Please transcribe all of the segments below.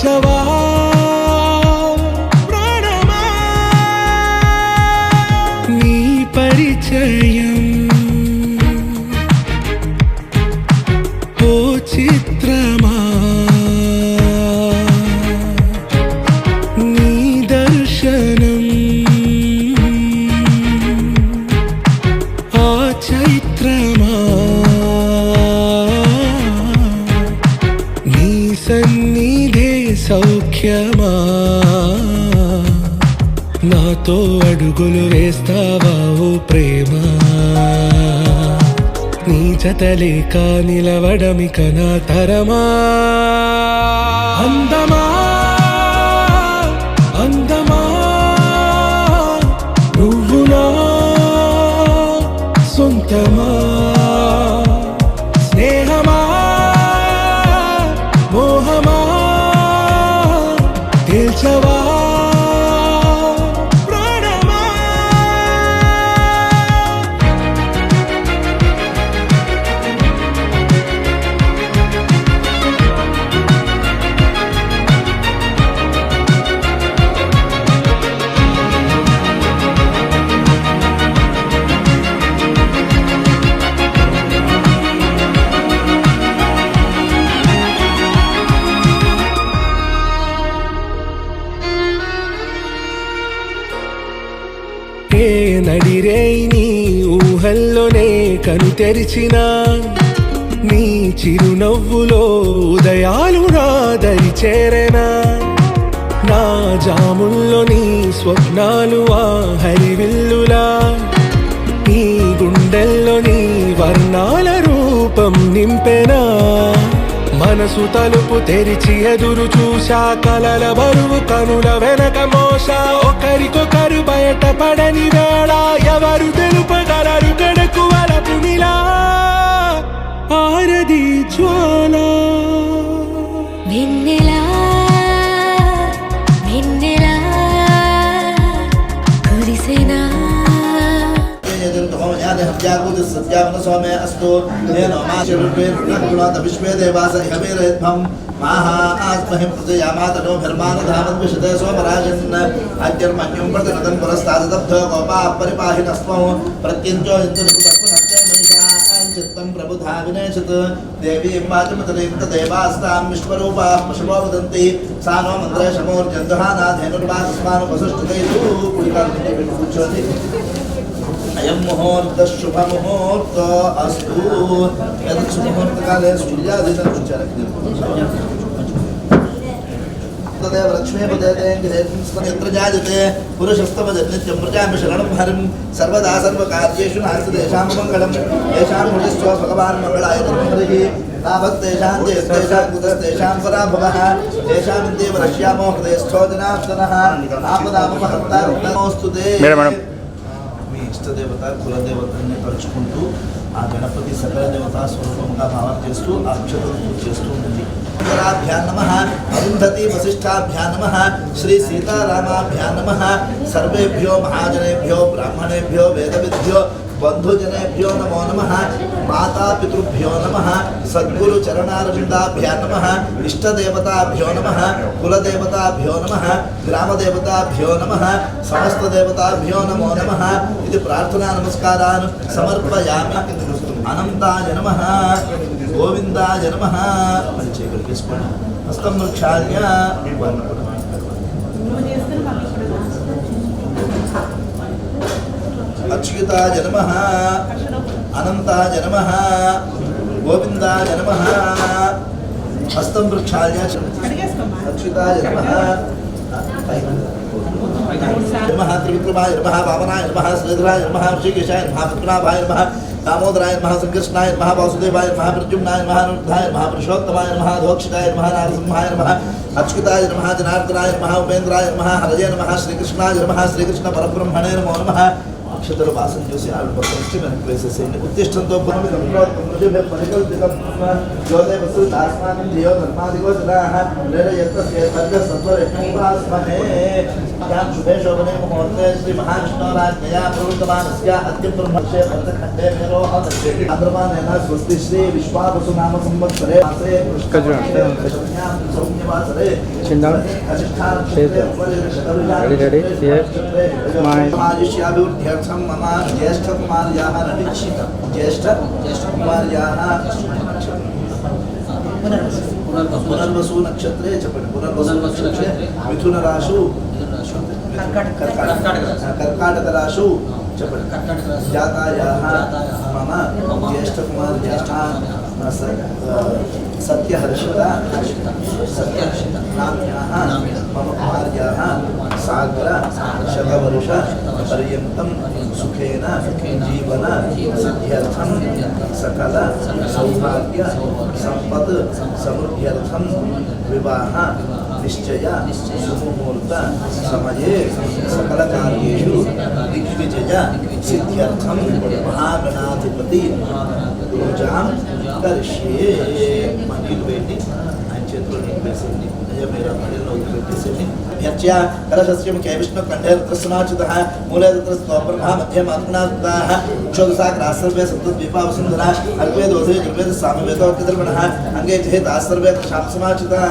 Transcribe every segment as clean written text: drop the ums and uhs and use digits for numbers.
తేల్చవా ప్రాణమా నీ పరిచయం ఓ చిత్రమా నీ దర్శనం ఆ చైత్రమా నీ సన్నిధే సౌఖ్యమా నాతో అడుగులు వేస్తావా ఓ ప్రేమ నీ జతలేక నిలవడమిక నా తరమా అందమా అందమా నువ్వు నా సొంతమా స్నేహమా మోహమా తేల్చవా ప్రాణమా ఏ నడిరే నీ ఊహల్లోనే కను తెరిచిన నీ చిరునవ్వులో ఉదయాలు నా దరి చేరెనా నా జాముల్లో నీ స్వప్నాలు ఆ హరివిల్లులా నీ గుండెల్లో నీ వర్ణాల రూపం నింపెనా మనసు తలుపు తెరిచి ఎదురు చూశా కలల బరువు కనుల వెనక మోసా ఒకరికొకరు బయట పడని వేళ ఎవరు తెలుపగలరు గడకు వలపునిలా ఆరది జ్వాల వెన్నెలా వెన్నెలా కురిసెనా सौम्य अस्तु विश्वे देवास महास्महिं प्रजयामातनो धर्मानधामद्विषते सोमराजन् अद्यर्मन्युं प्रतिनतं पुरस्तादब्धो गोपा परिपाहिनस्त्वं प्रत्यञ्चो चित्तं प्रबुधा विनेशत् देवीं वाचमतलीं तदेवास्तां विश्वरूपाः पशवो वदन्ति सा नो मन्त्रे शमोर्जन्धुहानाधेनुर्वासस्मानुपसुष्टुते पूजिकान्ति अयं मुहूर्त शुभ मुहूर्त अस्तु यद् शुभ मुहूर्त काले सूर्यादिनं तदेव लक्ष्मी पदेत्र जायते पुरुषस्तवजन्नित्यं प्रजामि शरणं हरिं सर्वदा सर्वकार्येषु नास्ति तेषां मङ्गलं येषां मुनिस्व भगवान् मङ्गलाय हरिः तावत् तेषां तेषां कुतस्तेषां पराभवः तेषां देव रक्ष्यामो हृदयस्थो जनार्दनः आपदामहत्तास्तु ते ఇష్టదేవత కులదేవతని తలుచుకుంటూ ఆ గణపతి సకల దేవతా స్వరూపంగా భావన చేస్తూ ఆ అక్షతను పూజ చేస్తూ ఉంటుంది. భ్యాం నమః అరుంధతి వశిష్ఠాభ్యాం నమః శ్రీ సీతారామాభ్యాం నమః సర్వేభ్యో మహాజనేభ్యో బ్రాహ్మణేభ్యో వేదవిద్భ్యో बंधुजनेभ्यो नमो नमः माता पितृभ्यो नमः सद्गुरु चरणारविन्दाभ्यां नमः इष्टदेवताभ्यो नमः कुलदेवताभ्यो नमः ग्रामदेवताभ्यो नमः समस्तदेवताभ्यो नमो नमः इति प्रार्थना नमस्कारान् समर्पयामि. अनन्ताय नमः गोविन्दाय नमः हस्तं वृक्षाय अच्युताय नमः अनंताय नमः गोविंदाय नमः हस्तं वृक्षाय अच्युताय नमः नमः त्रिविक्रमाय नमः वामनाय नमः श्रीधराय नमः ऋषिकेशाय नमः पद्मनाभाय नमः दामोदराय नमः संकृष्णाय नमः वासुदेवाय नमः प्रद्युम्नाय नमः अनिरुद्धाय नमः पुरुषोत्तमाय नमः अधोक्षिताय नमः नारसिंहाय नमः अच्युताय नमः जनार्दनाय नमः उपेन्द्राय नमः हरये नमः श्रीकृष्णाय नमः श्रीकृष्ण परब्रह्मणे नमो नमः అక్షతలు వాసన చూసి ఆవిడ పక్క నుంచి వెనక్కి వేసేసేయండి. ఉద్దిష్టంతో పరికల్పితం జ్యోతే వస్తు దాస్మానం ధియో ధర్మాదిగో జనాః ప్రేరయత్తస్య సత్వరక్షణాస్మహే యాం శుభే శోభనే ముహూర్తే శ్రీ మహావిష్ణోరాజ్ఞయా ప్రవృత్తమానస్య అద్య బ్రహ్మర్షే భరతఖండే మేరోహ ఆంధ్రమానేన స్వస్తి శ్రీ విశ్వావసు నామ సంవత్సరే మాసే సౌమ్యవాసరే ready here my ఆయుష్యాభివృద్ధ్యర్థం మమ జ్యేష్ఠ కుమార్యాః జ్యేష్ఠ కుమార్యాః పునర్వసు నక్షత్రే చెప్పండి. పునర్వసు నక్షత్రే మిథున రాశు కర్కాటక రాశు చెప్పండి. జాతాయాః మమ జ్యేష్ఠ కుమార్యాః సత్యహర్షిత నామ్యాః మమ కుమార్యాః సాగర శతవర్ష పర్యంతం సుఖేన జీవన సిద్ధ్యర్థం సకల సౌభాగ్య సంపత్ సమృద్ధ్యర్థం వివాహ నిశ్చయ సుముహూర్త సమయే సకల కార్యేషు దిగ్విజయ సిద్ధ్యర్థం మహాగణాధిపతి పూజాం కరిష్యే. మా నీళ్ళు పెట్టి ఆయన చేతిలో నీళ్ళు వేసేయండి. మీరు మడిలో వదిలిపెట్టేసేయండి. యర్చ్య కలశస్య ముఖే విష్ణు కంఠే రుద్రస్నాచితః మూలే రుద్రస్త్వబ్రహ్మ మధ్య మాత్మనాథః క్షోదసాగ్రాసర్వే సప్తద్వీపావసుంధర అల్పే దోషే దుర్వేద సామవేదోక్తిర్మణః అంగే జహేత్ ఆసర్వే శాప్సమాచితః.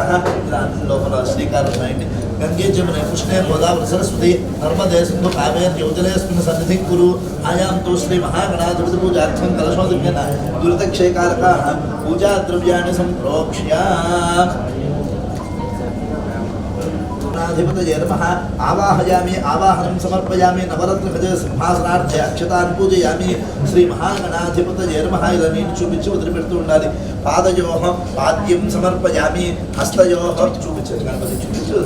లోపల శ్రీకారం ఉన్నాయండి. గంగే జమునే కృష్ణే గోదావరి సరస్వతి నర్మదే సింధు కావేరి యోజనేస్మిన్ సన్నిధిం కురు ఆయాం తు శ్రీ మహాగణాధిపతి పూజార్థం కలశోదవ్యేన దురితక్షయకారకాః పూజా ద్రవ్యాణి సంప్రోక్ష్య అధిపతయే నమః ఆవాహయామి ఆవాహనం సమర్పయామి నవరత్న గజ సింహాసనార్థే అక్షతాన్ పూజయామి. శ్రీ మహాగణాధిపతయే నమః. ఇలా నేను చూపించి వదిలిపెడుతూ ఉండాలి. పాదయోః పాద్యం సమర్పయామి హస్తయోః చూపించారు గణపతి చూపించు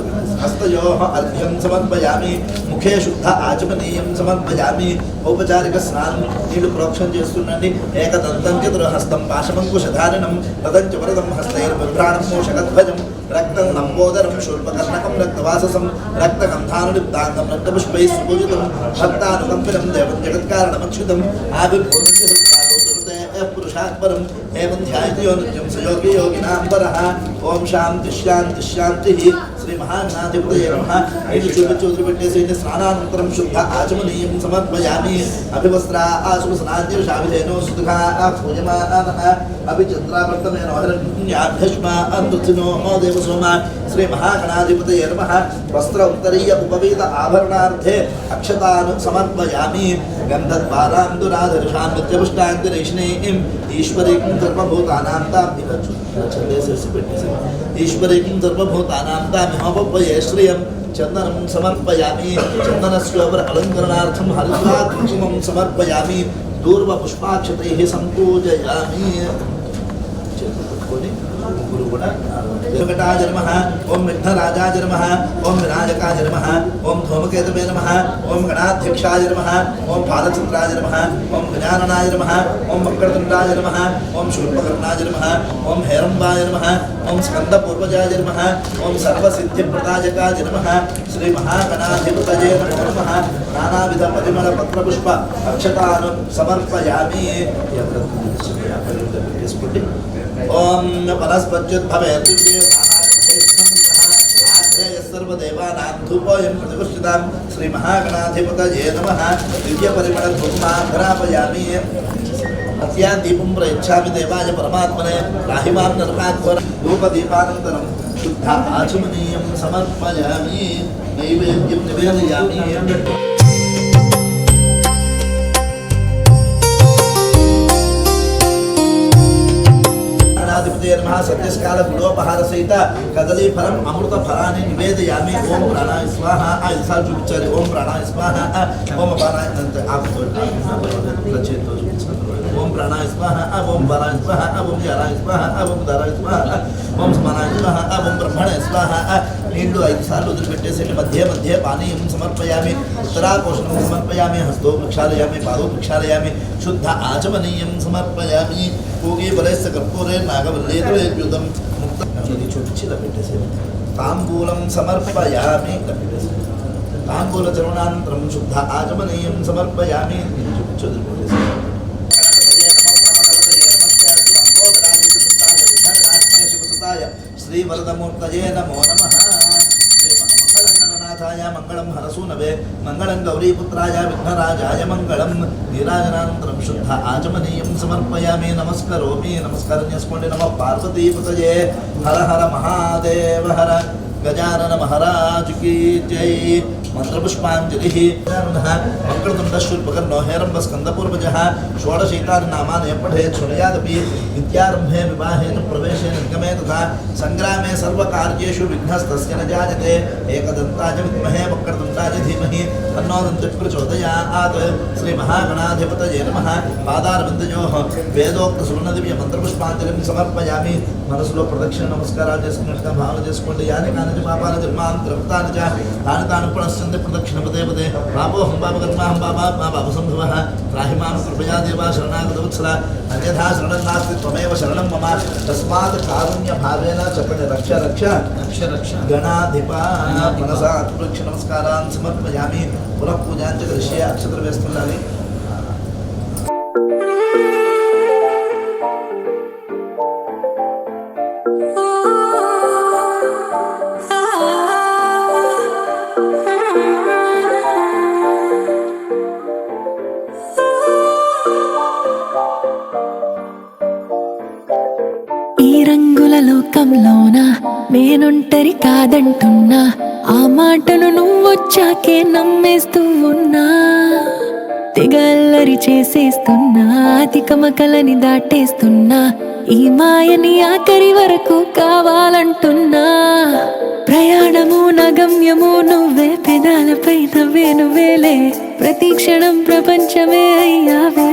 హస్తయోః అర్ఘ్యం సమర్పయామి ముఖే శుద్ధ ఆచమనీయం సమర్పయామి. ఔపచారిక స్నానం నీళ్లు ప్రోక్షణ చేస్తుండండి. ఏకదంతం చతుర్హస్తం పాశమంకుశధారిణం రథంచ వరదం హస్తైర్బిభ్రాణం మూషకధ్వజం రక్తం లంబోదరం శూర్పకర్ణకం రక్తవాససం రక్తగంధానులిప్తాంగం రక్తపుష్పైః సుపూజితం భక్తానుకంపినం దేవం జగత్కారణమచ్యుతం పురుషాత్పరం ఏవం ధ్యాయతి యో నిత్యం సయోగి యోగినాం వరః. ఓం శాంతి శాంతి శాంతి. శ్రీ మహాగణాధిపతయే నమః. నీళ్ళు చూపించి వదిలిపెట్టేసేయండి. స్నానానంతరం శుద్ధ ఆచమనీయం సమర్పయామి. అభివస్త్రా ఆశుభస్నాద్యుషాభిధేనో సుఖా పూజమానః అభిచంద్రావర్తమేనో హిరణ్యాభ్యష్మా అంతృతినో దేవసోమ. శ్రీ మహాగణాధిపతయే నమః. వస్త్ర ఉత్తరీయ ఉపవీత ఆభరణార్థే అక్షతాను సమర్పయామి. గంధద్వారాందురాధర్షాన్ నిత్యపుష్టాంతిరేష్ణీం ఈశ్వరీం సర్వభూతానాం తామిరచు చందేసేసి పెట్టేసి ఈశ్వరీం సర్వభూతానాం తామిహోపయే శ్రియం చందనం సమర్పయామి. చందనస్యోపర అలంకరణార్థం హరిద్రా కుంకుమం సమర్పయామి. దూర్వ పుష్పాక్షతైః సంపూజయామి. ముగ్గురు కూడా వెంకటాయ నమః. ఓం విఘ్నరాజాయ నమః. ఓం వినాయకాయ నమః. ఓం ధూమకేతవే నమః. ఓం గణాధ్యక్షాయ నమః. ఓం బాలచంద్రాయ నమః. ఓం గజాననాయ నమః. ఓం వక్రతుండాయ నమః. ఓం శూర్పకర్ణాయ నమః. ఓం హేరంబాయ నమః. ఓం స్కందపూర్వజాయ నమః. ఓం సర్వసిద్ధిప్రదాయకాయ నమః. శ్రీ మహాగణాధిపతయే నమః. నానావిధ పరిమళ పత్రపుష్ప అక్షతాను సమర్పయామి. ఓం వనస్పత్యుద్భవేత్ సర్వదేవానాం ధూపోయం ప్రతిష్ఠితాం. శ్రీ మహాగణాధిపతయే నమః. దివ్య పరిమళ ధూమాఘ్రాపయామి. అత్యా దీపం ప్రయచ్ఛామి దేవాయ పరమాత్మనే రాహిమాన్ నరకాధ్వర ధూపదీపానంతరం శుద్ధ ఆచమనీయం సమర్పయామి. నైవేద్యం నివేదయామి. సత్యస్కాల గుడోపహార సహిత కదలీ ఫలం అమృత ఫలాన్ని నివేదయామి. ఓం ప్రాణాయ స్వాహ. 5 సార్లు చూపించాలి. ఓం ప్రాణాయ స్వాహ. ఓం ప్రాణాయ చేతితో చూపించాలి. ఓం ప్రాణాయ స్వాహ. ఓం పరాయ స్వాహ. ఓం జరాయ స్వాహ. ఓం ధరాయ స్వాహ. ఓం స్మరాయ స్వాహ. ఓం బ్రహ్మణే స్వాహ. నీళ్లు 5 సార్లు వదిలిపెట్టేసి మధ్య మధ్య పానీయం సమర్పయామి. ఉత్తరాకోశనం సమర్పయామి. హస్తో ప్రక్షాళయామి. పాదో ప్రక్షాళయామి. శుద్ధ ఆచమనీయం సమర్పయామి. పూగి బలైస్త కర్పూరే నాగవల్లేతులేద్యుతం ముక్త చూపించి ఇలా పెట్టేసి తాంబూలం సమర్పయామి. ఇలా పెట్టేసి ताम्बूलचर्वणानन्तरं शुद्ध आचमनीयं समर्पयामि श्रीवरदमूर्तये नमो नमः मंगलगणनाथाय मंगलम हरसूनवे मंगलं गौरीपुत्राय विघ्नराजाय मंगलम नीराजनानन्तरं शुद्ध आचमनीयं समर्पयामि नमस्करोमि नमस्कारं చేసుకోండి नमः पार्वतीपतये हर हर महादेव हर गजानन महाराज की जय मंत्रपुष्पांजलि वक्रतुंडशूर्पकर्णो हेरम्बस्कन्दपूर्वजः षोडशैतानि नामानि पठेत् शृणुयादपि विद्यारम्भे विवाहे च प्रवेशे निर्गमे तथा संग्रामे सर्वकार्येषु विघ्नस्तस्य न जायते एकदन्ताय विद्महे वक्रतुण्डाय धीमहि तन्नो दन्तिः प्रचोदयात् श्रीमहागणाधिपतये नमः पादारविन्दयोः वेदोक्तसुवर्णदिव्य मंत्रपुष्पांजलिं समर्पयामि మనసులో ప్రదక్షిణ నమస్కారాలు చేసుకున్నట్టుగా భావన చేసుకోండి యాని కాని పాపాన జన్మాంతరవతాని చ తాని తాను పునశ్చంది ప్రదక్షిణ పదే పదే పాపోహం పాపకర్మాహం పాపా మా పాప సంభవః త్రాహి మాం కృపయా దేవా శరణాగత వత్సల అన్యథా శరణం నాస్తి త్వమేవ శరణం మమ తస్మాత్ కారుణ్య భావేన చెప్పండి రక్ష రక్ష రక్ష రక్ష గణాధిపా మనసా ప్రదక్షిణ నమస్కారాన్ సమర్పయామి పునః పూజాంచ కరిష్యే అక్షతలు వేస్తుండాలి. లోకంలోన నేనొంటరి కాదంటున్నా ఆ మాటను నువ్వొచ్చాకే నమ్మేస్తూ ఉన్నా తెగల్లరి చేసేస్తున్నా తికమకలని దాటేస్తున్నా ఈ మాయని ఆఖరి వరకు కావాలంటున్నా ప్రయాణము నగమ్యము నువ్వే పెదాలపై నవ్వే నువ్వేలే ప్రతి క్షణం ప్రపంచమే అయ్యావే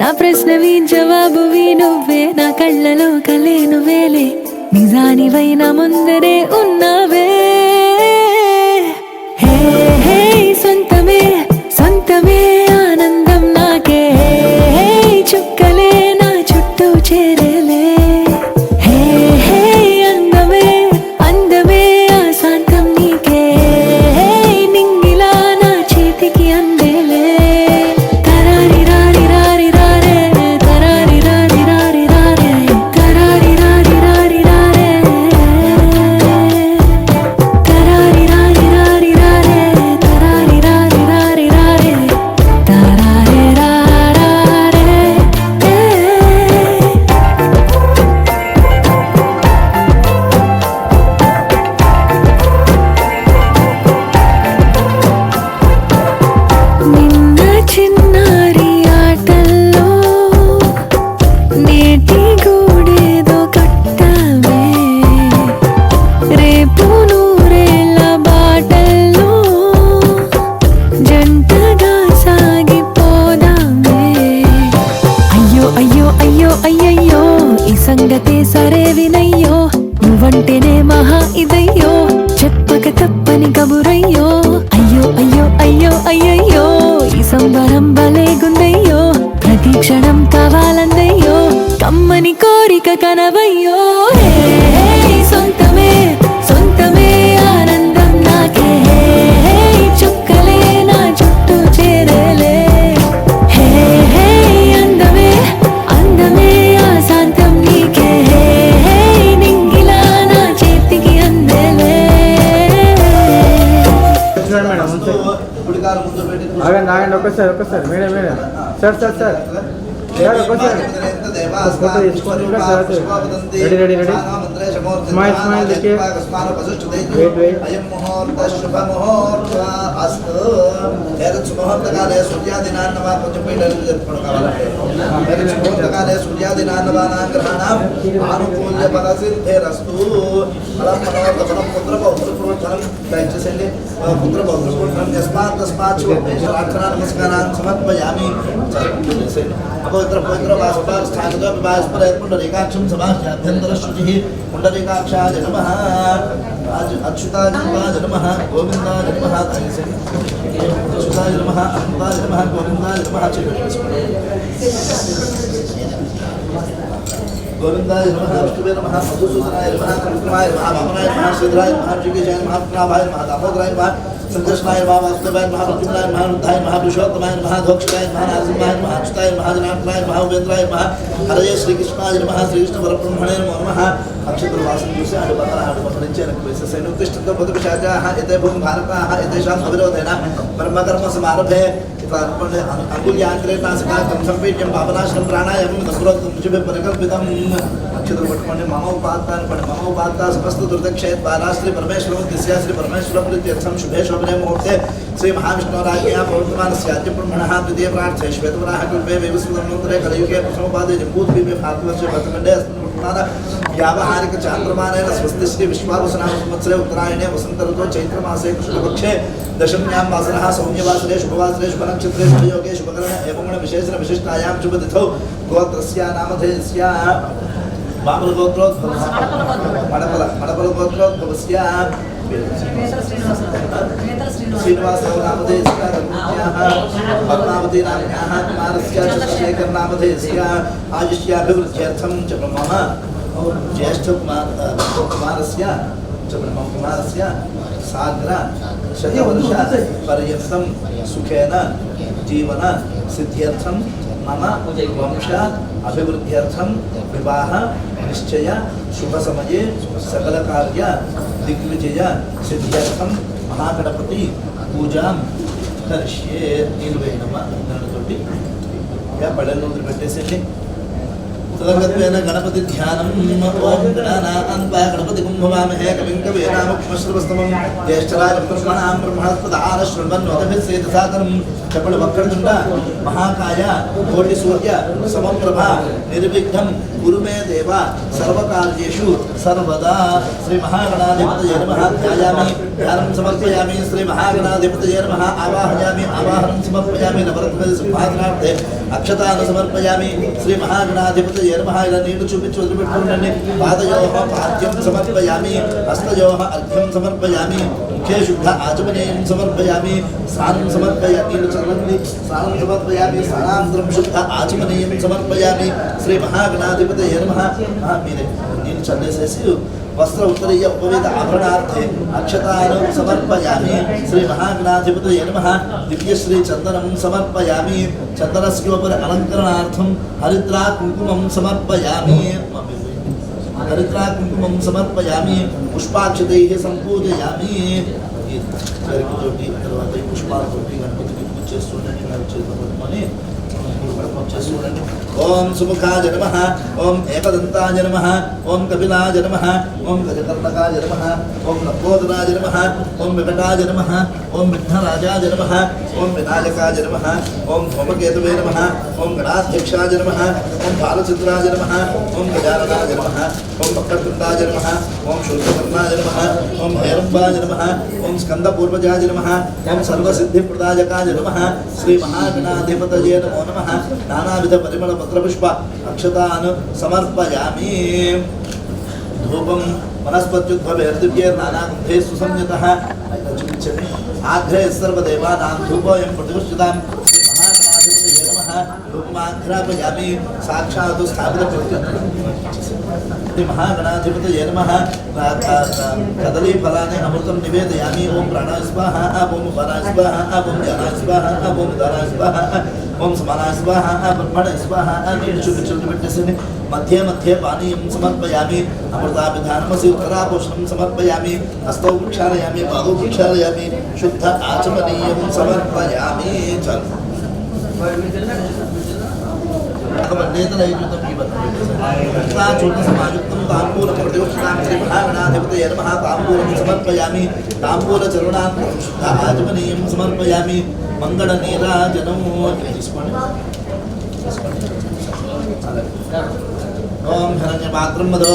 నా ప్రశ్నవి జవాబువి నువ్వే నా కళ్ళలో కలే నువ్వేలే నిజానివై నా ముందరే ఉన్నావే హే హే సొంతమే సొంతమే ఆనందం నాకే చుక్కలే నా చుట్టూ చేరేలే హే హే అందమే అందమే ఆశాంతం నీకే నింగిలా నా చేతికి అందేలే సంగతే సరే వినయ్యో నువ్వంటేనే మహా ఇదయ్యో చెప్పక తప్పని కబురయ్యో అయ్యో అయ్యో అయ్యో అయ్యయ్యో ఈ సంబరం భలేగుందయ్యో ప్రతి క్షణం కావాలందయ్యో కమ్మని కోరిక కనవయ్యో హే సొంతమే సొంతమే ఆనందం నాకే చుక్కలే నా చుట్టూ చేరేలే హే హే అందమే అందమే ఆశాంతం నీకే నింగిలా నా చేతికి అందేలే ఆగండి ఆగండి ఒక్కసారి మేడం సార్ ఫోటో తీసుకోండి రెడీ స్మైల్ देखिए वेट अयं मुहूर्त शुभ मुहूर्त अस्तु एतत् सुमुहूर्तकाले सूर्यादिनान्नवा पंचपीठं जत्पण कावाలంటే एतत् सुमुहूर्तकाले सूर्यादिनान्नवानां ग्रहाणां आनुकूल्य फलसिद्धिरस्तु फलं मनोरथफलं पुत्रपौत्रपुत्रफलं दयచేసేయండి पुत्रपौत्रपुत्रफलं यस्मात् शुभेच्छा नमस्कारान् समर्पयामि अपवित्र पवित्र वासुदेव स्थानतो विवाहस्पर पुंडरीकाक्षं समाह्याभ्यन्तरशुचिः पुंडरीकाक्षाय नमः अच्युताय नमः गोविन्दाय नमः अच्युताय नमः अनन्ताय नमः गोविन्दाय नमः गोविंदाय नमः विष्णुवे नमः मधुसूदनाय नमः कृष्णाय नमः वामनाय नमः श्रीधराय नमः ऋषिकेशाय नमः प्रणवाय नमः दामोदराय नमः संकर्षणाय नमः वासुदेवाय नमः प्रद्युम्नाय नमः रुद्धाय नमः पुरुषोत्तमाय नमः धोक्षाय नमः नरसिंहाय नमः अच्युताय नमः जनार्दनाय नमः उपेन्द्राय नमः हरये श्रीकृष्णाय नमः श्रीकृष्ण परब्रह्मणे नमो नमः अक्षत्रवासनदिवसे आडुपकरणिच्चेन सैनुत्तिष्ठन्तो भूतपिशाचाः एते भूं भारताः एतेषाम् अविरोधेन ब्रह्मकर्मसमारभे अंगुल्याग्रे नासिकाग्रं सम्पीड्यं पावनाशनं प्राणायामं दम्रोक्तं शुभे परिकल्पितम् अक्षत्रपट्टमणे मम उपात्ता समस्त दुर्दक्षेत्वारा श्री परमेश्वरमुद्दिश्य श्री परमेश्वरप्रीत्यर्थं शुभे शोभने मुहूर्ते श्री महाविष्णुराज्ञया प्रवर्तमानस्य आद्य ब्रह्मणः द्वितीय प्रार्थे श्वेतवराहकल्पे वैवस्वतन्वन्तरे कलियुगे प्रथमपादे जम्बूद्वीपे भारतवर्षे भरतखण्डे अस्मिन् व्यावहारिक चांद्रमानेन स्वस्ति श्री विश्वावसुनाम संवत्सरे उत्तरायणे वसंत ऋतौ चैत्रमासे कृष्णपक्षे दशम्यां वासरः सौम्यवासरे शुभवासरे शुभनक्षत्रे शुभयोगे शुभकरणे एवं विशेषण विशिष्टायां शुभतिथौ गोत्रस्य नामधेयस्य मडपलगोत्रोद्भवस्य श्रीनिवासराव नामधेयस्य धर्मज्ञाः पद्मावती नाम्न्याः कुमारस्य चन्द्रशेखर नामधेयस्य आयुष्याभिवृद्ध्यर्थं च ब्रह्मः ज्येष्ठकुमारस्य च ब्रह्मकुमारस्य साग्र शतवर्षपर्यन्तं सुखेन जीवन सिद्ध्यर्थं मम वंश अभिवृद्ध्यर्थं विवाह निश्चय शुभ समये सकल कार्य दिग्विजय सिद्ध्यर्थं महागणपति पूजा करिष्ये निर्वहणम गणपति या पड़ेलो పెట్టేసేయండి तदगत्वेन गणपति ध्यानम् ओम गणानान्वा गणपति कुम्भवामहे कविं कवीनामुक्ष्मश्रवस्तमं ज्येष्ठराजं ब्रह्मणां ब्रह्मणस्पदान शृण्वन्नोतभिस्सेदसादनं चपलवक्रतुण्ड महाकाय कोटिसूर्य समप्रभा निर्विघ्नं गुरु मे देव सर्वकार्येषु सर्वदा श्री महागणाधिपतये नमः ध्यायामि ध्यानं समर्पयामि श्री महागणाधिपतये नमः आवाहयामि आवाहनं समर्पयामि नवरत्न सिंहासनार्थे अक्षतान् समर्पयामि श्री महागणाधिपतये नमः ఇలా నీళ్లు చూపించి వదిలిపెట్టుకోండి పాదయోః పాద్యం సమర్పయామి హస్తయోః అర్ఘ్యం సమర్పయామి ముఖే శుద్ధ ఆచమనేయం సమర్పయామి స్నానం సమర్పయామి నీళ్లు చల్లండి స్నానం సమర్పయామి స్నానాంతరం శుద్ధ ఆచమనేయం సమర్పయామి శ్రీ మహాగణాధిపతయే నమః మీరే నీళ్లు చల్లేసేసి वस्त्र उत्तरीय उपवेद आभरणार्थे अक्षतान् समर्पयामि श्री महागणाधिपतये नमः दिव्य श्री चंदनं समर्पयामि चंदनस्योपरि अलंकरणार्थं हरिद्रा कुंकुमं समर्पयामि हरिद्रा कुंकुमं समर्पयामि पुष्पाक्षतैः संपूजयामि पुष्पालतोटी गणपतिకి పూజ చేస్తుండండి చేతులని ओम सुमुखाय नमः ओम एकदन्ताय नमः ओम कपिलाय नमः ओम गजकर्णकाय नमः ओम लंबोदराय नमः ओम विकटाय नमः ओम विघ्नराजाय नमः ओम विनायकाय नमः ओम धूमकेतवे नमः ओम गणाध्यक्षाय नमः ओम बालचन्द्राय नमः ओम गजाननाय नमः ओम वक्रतुण्डाय नमः ओम शूर्पकर्णाय नमः ओम भैरवाय नमः ओम स्कन्दपूर्वजाय नमः ओम सर्वसिद्धिप्रदायकाय नमः श्री महागणाधिपतये नमो नमः नानाविध परिमल पत्रपुष्प अक्षतान् समर्पयामि धूपं वनस्पत्युद्भवेर्दिव्ये नानागन्धे सुसंयुतः आग्रे सर्वदेवानां धूपोऽयं प्रतिष्ठितां श्री महागणाधिपतये नमः धूपमाघ्रापयामि साक्षात् स्थापितप्रतिष्ठितं महागणाधिपतये नमः कदलीफलानि अमृतं निवेदयामि ओम प्राणाय स्वाहा ओम उपानाय स्वाहा ओम ध्यानाय स्वाहा ओम उदानाय स्वाहा ओम समानाय स्वाहा ब्रह्मणाय स्वाहा नीलचुल्लिपेट्टेसनि मध्ये मध्ये पानीयं समर्पयामि अमृताभिधानमसि उत्तरापोषणं समर्पयामि हस्तौ प्रक्षालयामि पादौ प्रक्षालयामि शुद्ध आचमनीयं समर्पयामि चूर्णसमायुक्तं ताम्बूलं प्रतिष्ठितां श्री महागणाधिपतये नमः ताम्बूलं समर्पयामि ताम्बूलचरूणान् शुद्ध आचमनीयं समर्पयामि मंगलनीराजनं ओम हिरण्यपात्रं मदो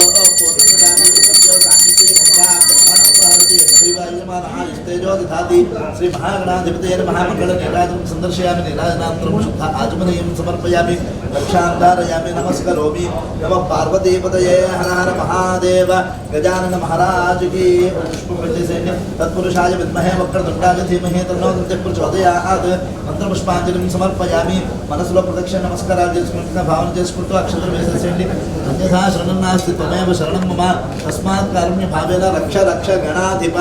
प्रजापति श्रीवायुमानः तेजो दधाति श्री महागणाधिपतये नमः मंगलनीराजं संदर्शयामि नीराजनान्तरं शुद्ध आचमनीयं समर्पयामि रक्षान्धारयामि नमस्करोमि नमः पार्वतीपतये हर हर महादेव गजानन महाराज की पुष्पवृष्टिसैन्यं तत्पुरुषाय विद्महे वक्रतुण्डाय धीमहि तन्नो दन्तिः प्रचोदयात् మంత్రపుష్పాంజలిం సమర్పయామి మనసులో ప్రదక్షిణ నమస్కారాలు చేసుకుంటున్న భావన చేసుకుంటూ అక్షంతలు వేసేసేయండి అన్యథా శరణం నాస్తి త్వమేవ శరణం మమ తస్మాత్ కారుణ్య భావేన రక్ష రక్ష గణాధిప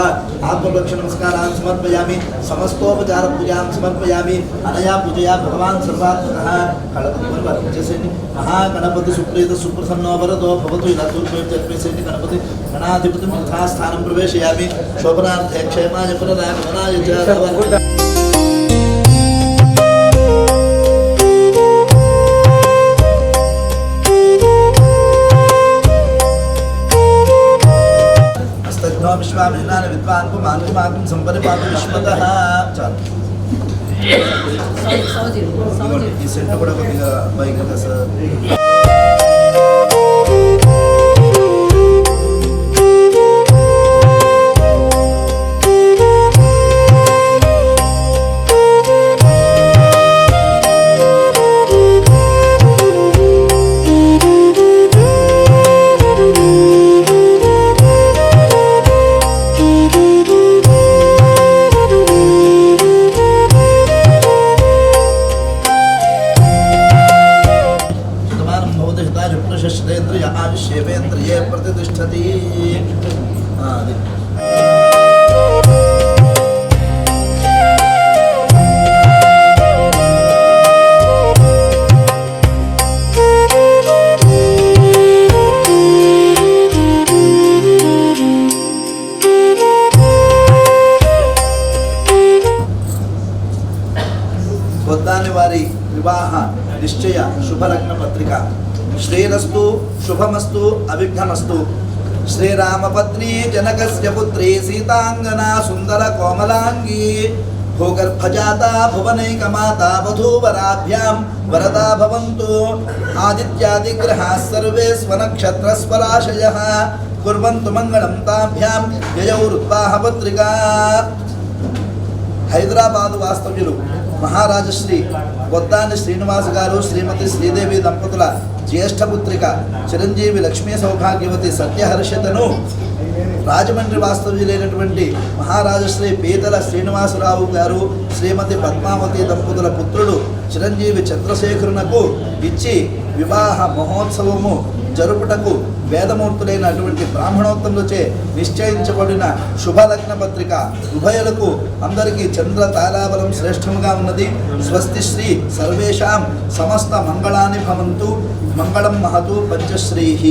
ఆత్మరక్ష నమస్కారాన్ని సమర్పయామి సమస్తోపచార పూజాం సమర్పయామి అనయా పూజయా భగవాన్ సర్వాత్మకః కళపతి వారు చేసేయండి మహాగణపతి సుప్రీత సుప్రసన్నో వరదో భవతు ఇలా తూర్పు చెప్పేసేయండి గణపతి గణాధిపతి యథాస్థానం ప్రవేశయామి శోభనార్థే క్షేమాయ పునరాగమనాయ చ विश्वामिनान विद्वान को मानकुमाकुम संपरिपातु विश्वतः चाल ఈ సెట్ కూడా కొద్దిగా బైక్ కదా సార్ आयुष्येवेन्द्रिये प्रतिष्ठति వద్దాని వారి వివాహ నిశ్చయ శుభలగ్న పత్రిక శ్రీరస్తు శుభమస్తు అవిఘ్నమస్తు శ్రీరామపత్ని జనకస్య పుత్రి సీతాంగనా సుందర కోమలాంగీ భూగర్భజాత భువనైకమాత వధూవరాభ్యాం వరదా భవంతు ఆదిత్యాదిగ్రహాः సర్వే స్వనక్షత్రస్వరాశయः కుర్వంతు మంగళం తాభ్యాం యయౌరుద్వాహ పత్రికా. హైదరాబాదు వాస్తవ్యులు మహారాజశ్రీ బొద్దాని శ్రీనివాస్ గారు శ్రీమతి శ్రీదేవి దంపతుల జ్యేష్ఠ పుత్రిక చిరంజీవి లక్ష్మీ సౌభాగ్యవతి సత్యహర్షితను రాజమండ్రి వాస్తవ్యులైనటువంటి మహారాజశ్రీ పీతల శ్రీనివాసరావు గారు శ్రీమతి పద్మావతి దంపతుల పుత్రుడు చిరంజీవి చంద్రశేఖరునకు ఇచ్చి వివాహ మహోత్సవము జరుపుటకు వేదమూర్తులైనటువంటి బ్రాహ్మణోత్తములచే నిశ్చయించబడిన శుభలగ్న పత్రిక. ఉభయులకు అందరికీ చంద్ర తారాబలం శ్రేష్టముగా ఉన్నది. స్వస్తి శ్రీ సర్వేషాం సమస్త మంగళాని భవంతు. మంగళం మహతు పంచశ్రీః.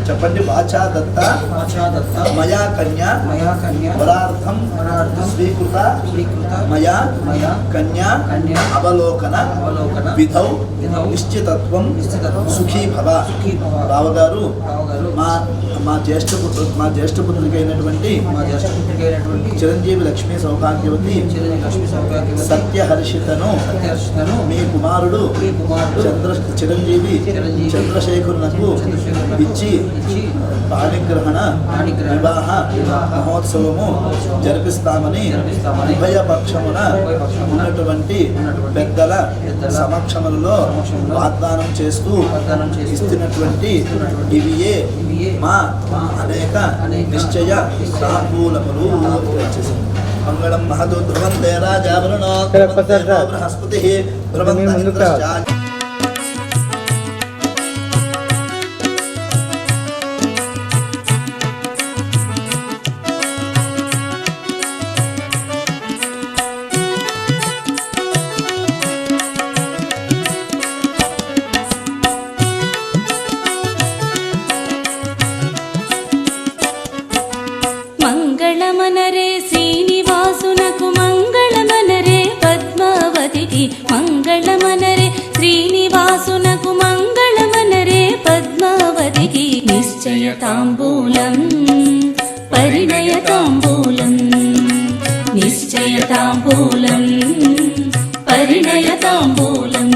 చెప్పండి. వాచా దత్త మయా కన్యా వరార్థం స్వీకృత మయా కన్యా అవలోకన విధౌ నిశ్చితత్వం సుఖీ భవ. బావగారు మా జ్యేష్ఠ పుత్రిక అయినటువంటి చిరంజీవి లక్ష్మీ సౌభాగ్యవతి సత్యహర్షితను మీ కుమారుడు చిరంజీవి చంద్రశేఖరునకు ఇచ్చి పాణిగ్రహణ వివాహ మహోత్సవము జరిపిస్తామని ఉభయ పక్షమున ఉన్నటువంటి పెద్దల సమక్షములలో వాగ్దానం చేస్తూ ఇస్తున్నటువంటి ఇవియే మా అనేక నిశ్చయ తాంబూలములు. మంగళం మహదు ధ్రువంతే రాజావరుణో బృహస్పతి ధ్రువంత. మంగళమనరే శ్రీనివాసునకు మంగళమనరే పద్మావతికి మంగళమనరే శ్రీనివాసునకు మంగళమనరే పద్మావతికి నిశ్చయ తాంబూలం పరిణయ తాంబూలం నిశ్చయ తాంబూలం పరిణయ తాంబూలం.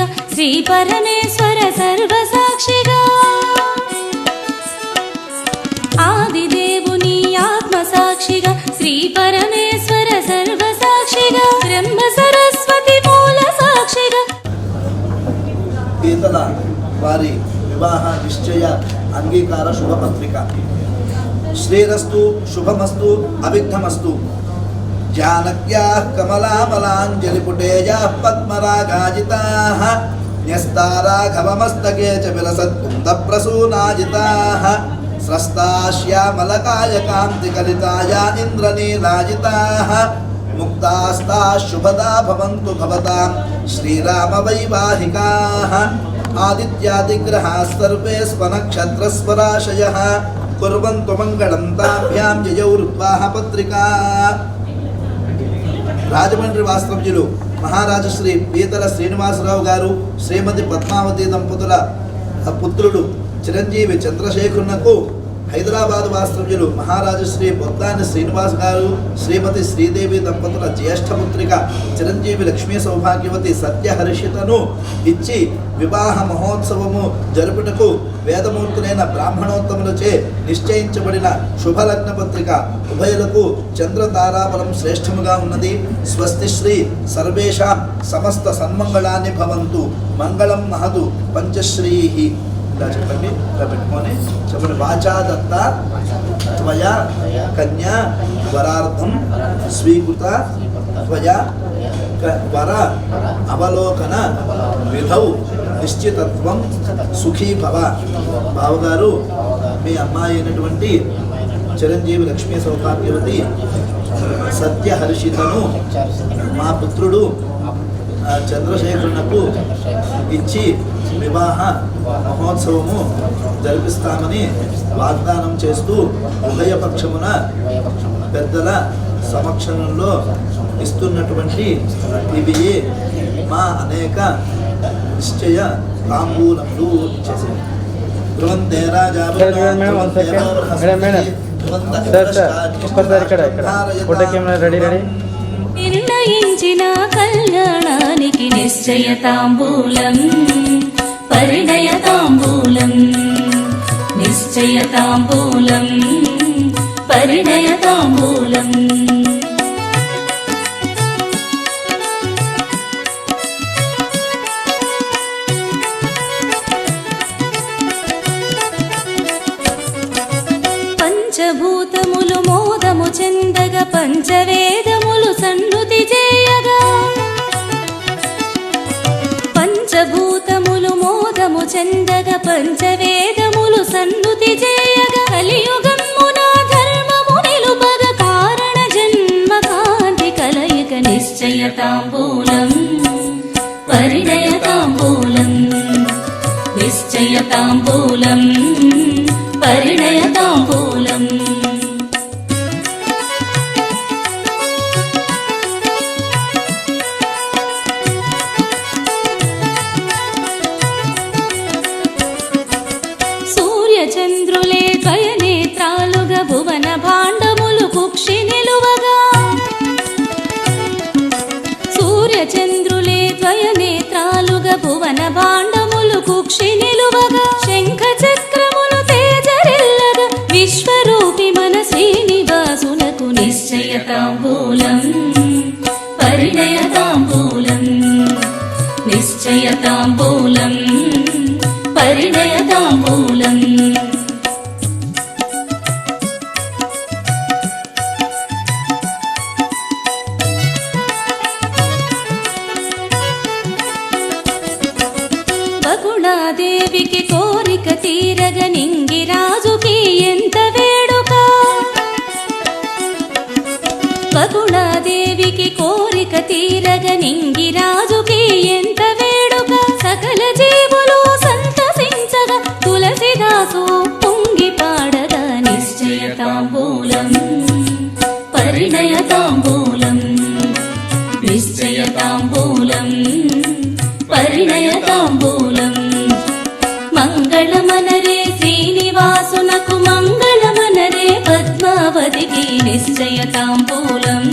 సాక్షిగా శ్రీ పరమేశ్వర సర్వసాక్షిగా ఆదిదేవుని ఆత్మ సాక్షిగా శ్రీ పరమేశ్వర సర్వసాక్షిగా బ్రహ్మ సరస్వతి మూల సాక్షిగా పీతల వారి వివాహ నిశ్చయ అంగీకార శుభపత్రిక. శ్రీరస్తు శుభమస్తు అవిఘ్నమస్తు. జానక్యాః కమలామలాంజలిపుటేయాః పద్మరాగాజితాః న్యస్తారాఘవమస్తకే చ విలసత్కుందప్రసూనాజితాః స్రస్తాశ్యామలకాయకాంతికలితాయా ఇంద్రనీలాజితాః ముక్తాస్తాః శుభదా భవంతు భవతాం శ్రీరామవైవాహికాః. ఆదిత్యాదిగ్రహాः సర్వే స్వనక్షత్రస్వరాశయः కుర్వంతు మంగళం తాభ్యాం యయౌర్వాహ పత్రికా. రాజమండ్రి వాస్తవ్యులు మహారాజశ్రీ పీతల శ్రీనివాసరావు గారు శ్రీమతి పద్మావతి దంపతుల పుత్రుడు చిరంజీవి చంద్రశేఖరునకు హైదరాబాద్ వాస్తవ్యులు మహారాజశ్రీ బొత్తాని శ్రీనివాస్ గారు శ్రీమతి శ్రీదేవి దంపతుల జ్యేష్ఠ పుత్రిక చిరంజీవి లక్ష్మీ సౌభాగ్యవతి సత్యహర్షితను ఇచ్చి వివాహ మహోత్సవము జరుపుటకు వేదమూర్తులైన బ్రాహ్మణోత్తములచే నిశ్చయించబడిన శుభలగ్న పత్రిక. ఉభయులకు చంద్రతారాబలం శ్రేష్టముగా ఉన్నది. స్వస్తి శ్రీ సర్వేషాం సమస్త సన్మంగళాన్ని భవంతు. మంగళం మహదు పంచశ్రీ. ఇలా చెప్పండి, ఇలా పెట్టుకొని చెప్పండి. వాచా దత్త త్వయా కన్యా వరార్థం స్వీకృత త్వయా వర అవలోకన విధౌ నిశ్చితత్వం సుఖీ భవ. బావగారు మీ అమ్మాయి అయినటువంటి చిరంజీవి లక్ష్మీ సౌభాగ్యవతి సత్యహర్షితను మా పుత్రుడు చంద్రశేఖరునకు ఇచ్చి వివాహ మహోత్సవము జరిపిస్తామని వాగ్దానం చేస్తూ ఉభయపక్షమున పెద్దల సమక్షంలో ఇస్తున్నటువంటి ఇవి మా అనేక నిశ్చయ తాంబూలములు ఇచ్చేసాయి. ధ్రువంతే రాజా నిర్ణయించిన కళ్యాణానికి నిశ్చయ తాంబూలం పరిణయ తాంబూలం నిశ్చయ తాంబూలం పరిణయ తాంబూలం. పంచభూతములు మోదము చెందగ పంచవేదములు సన్నుతి చేయగా పంచభూతములు మోదము చెందగ పంచవేదములు సన్నుతి చేయగా కలియుగమున ధర్మము నిలుపగ కారణ జన్మ కాంతి కలయిక నిశ్చయ తాంబూలం పరిణయ తాంబూలం నిశ్చయ తాంబూలం పరిణయ తాంబూలం. సూర్యచంద్రులే ద్వయనేత్రాలుగా భువన భాండములు కుక్షి నిలువగా సూర్యచంద్రులే ద్వయనేత్రాలుగా భువన భాండములు కుక్షి నిలువగా శంఖ చక్రములు తేజరిల్లగా విశ్వరూపి మన శ్రీనివాసునకు నిశ్చయ తాంబూలం పరిణయ తాంబూలం నిశ్చయ తాంబూలం పరిణయ తాంబూలం. బకుళాదేవికి కోరిక తీరగ నింగిరాజుకి ఎంత వేడుక బకుళాదేవికి కోరిక తీరగ నింగిరాజుకి ఎంత వేడుక సకల జీవులు సంతసించగా తులసిదాసు పొంగి పాడగా నిశ్చయ తాంబూలం పరిణయ తాంబూలం నిశ్చయ తాంబూలం పరిణయ తాంబూలం. మంగళమనరే శ్రీనివాసునకు మంగళమనరే పద్మావతికి నిశ్చయ తాంబూలం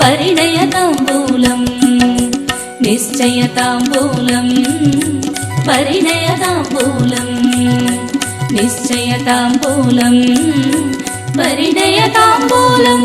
పరిణయ తాంబూలం నిశ్చయతాంబూలం పరిణయతాంబూలం నిశ్చయతాంబూలం పరిణయతాంబూలం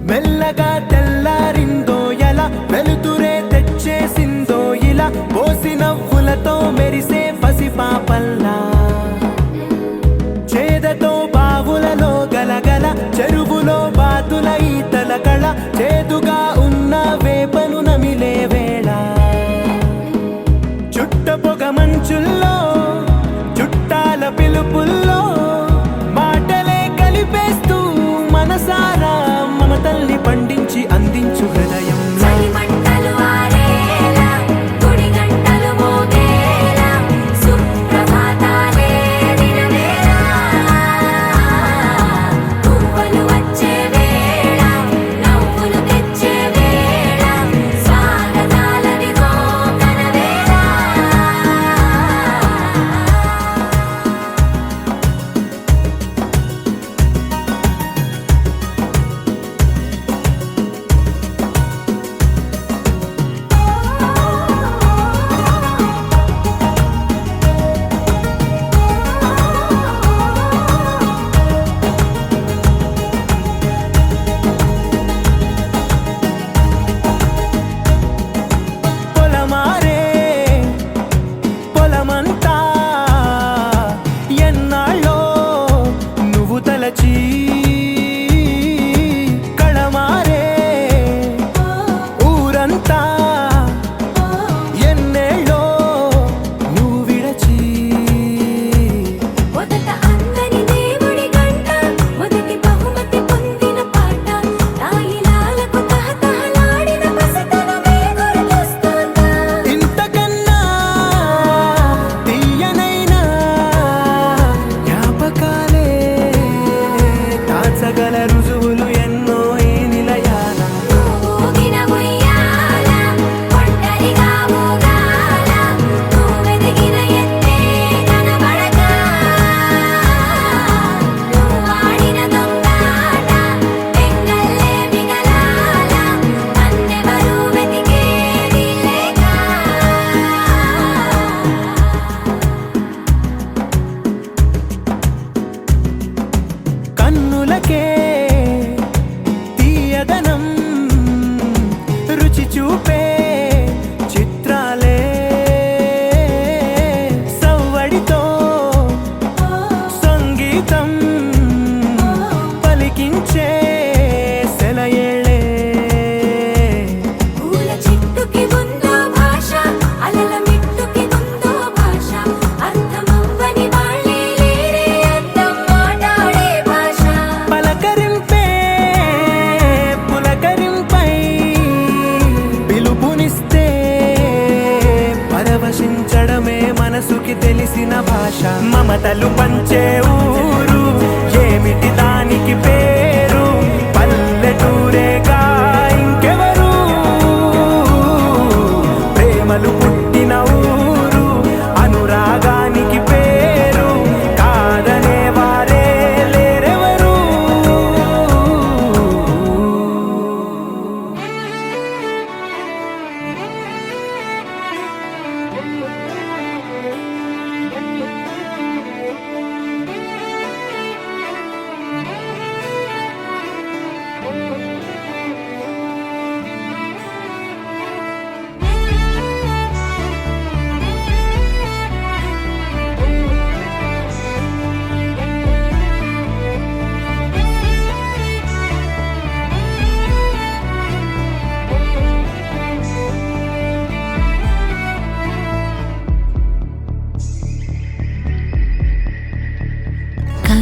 మెల్లగా తెల్లారిందో ఎలా వెలుతురే తెచ్చేసిందో ఇలా పోసి నవ్వులతో మెరిసే పసిపాపల్లా చేదతో బావులలో గలగల చెరువులో బాతుల ఈతల కళ చేదుగా ఉన్న వేపను నమిలే వేళ చుట్ట పొగ మంచుల్లో చుట్టాల పిలుపుల్లో మాటలే కలిపేస్తూ మనసారా మమతల్ని పండించి అందించు హృదయం చలిమంటలు ఆరేలా గుడి గంటలు మోగేలా సుప్రభాతాలే వినవేళ పువ్వులు వచ్చే వేళ నవ్వులు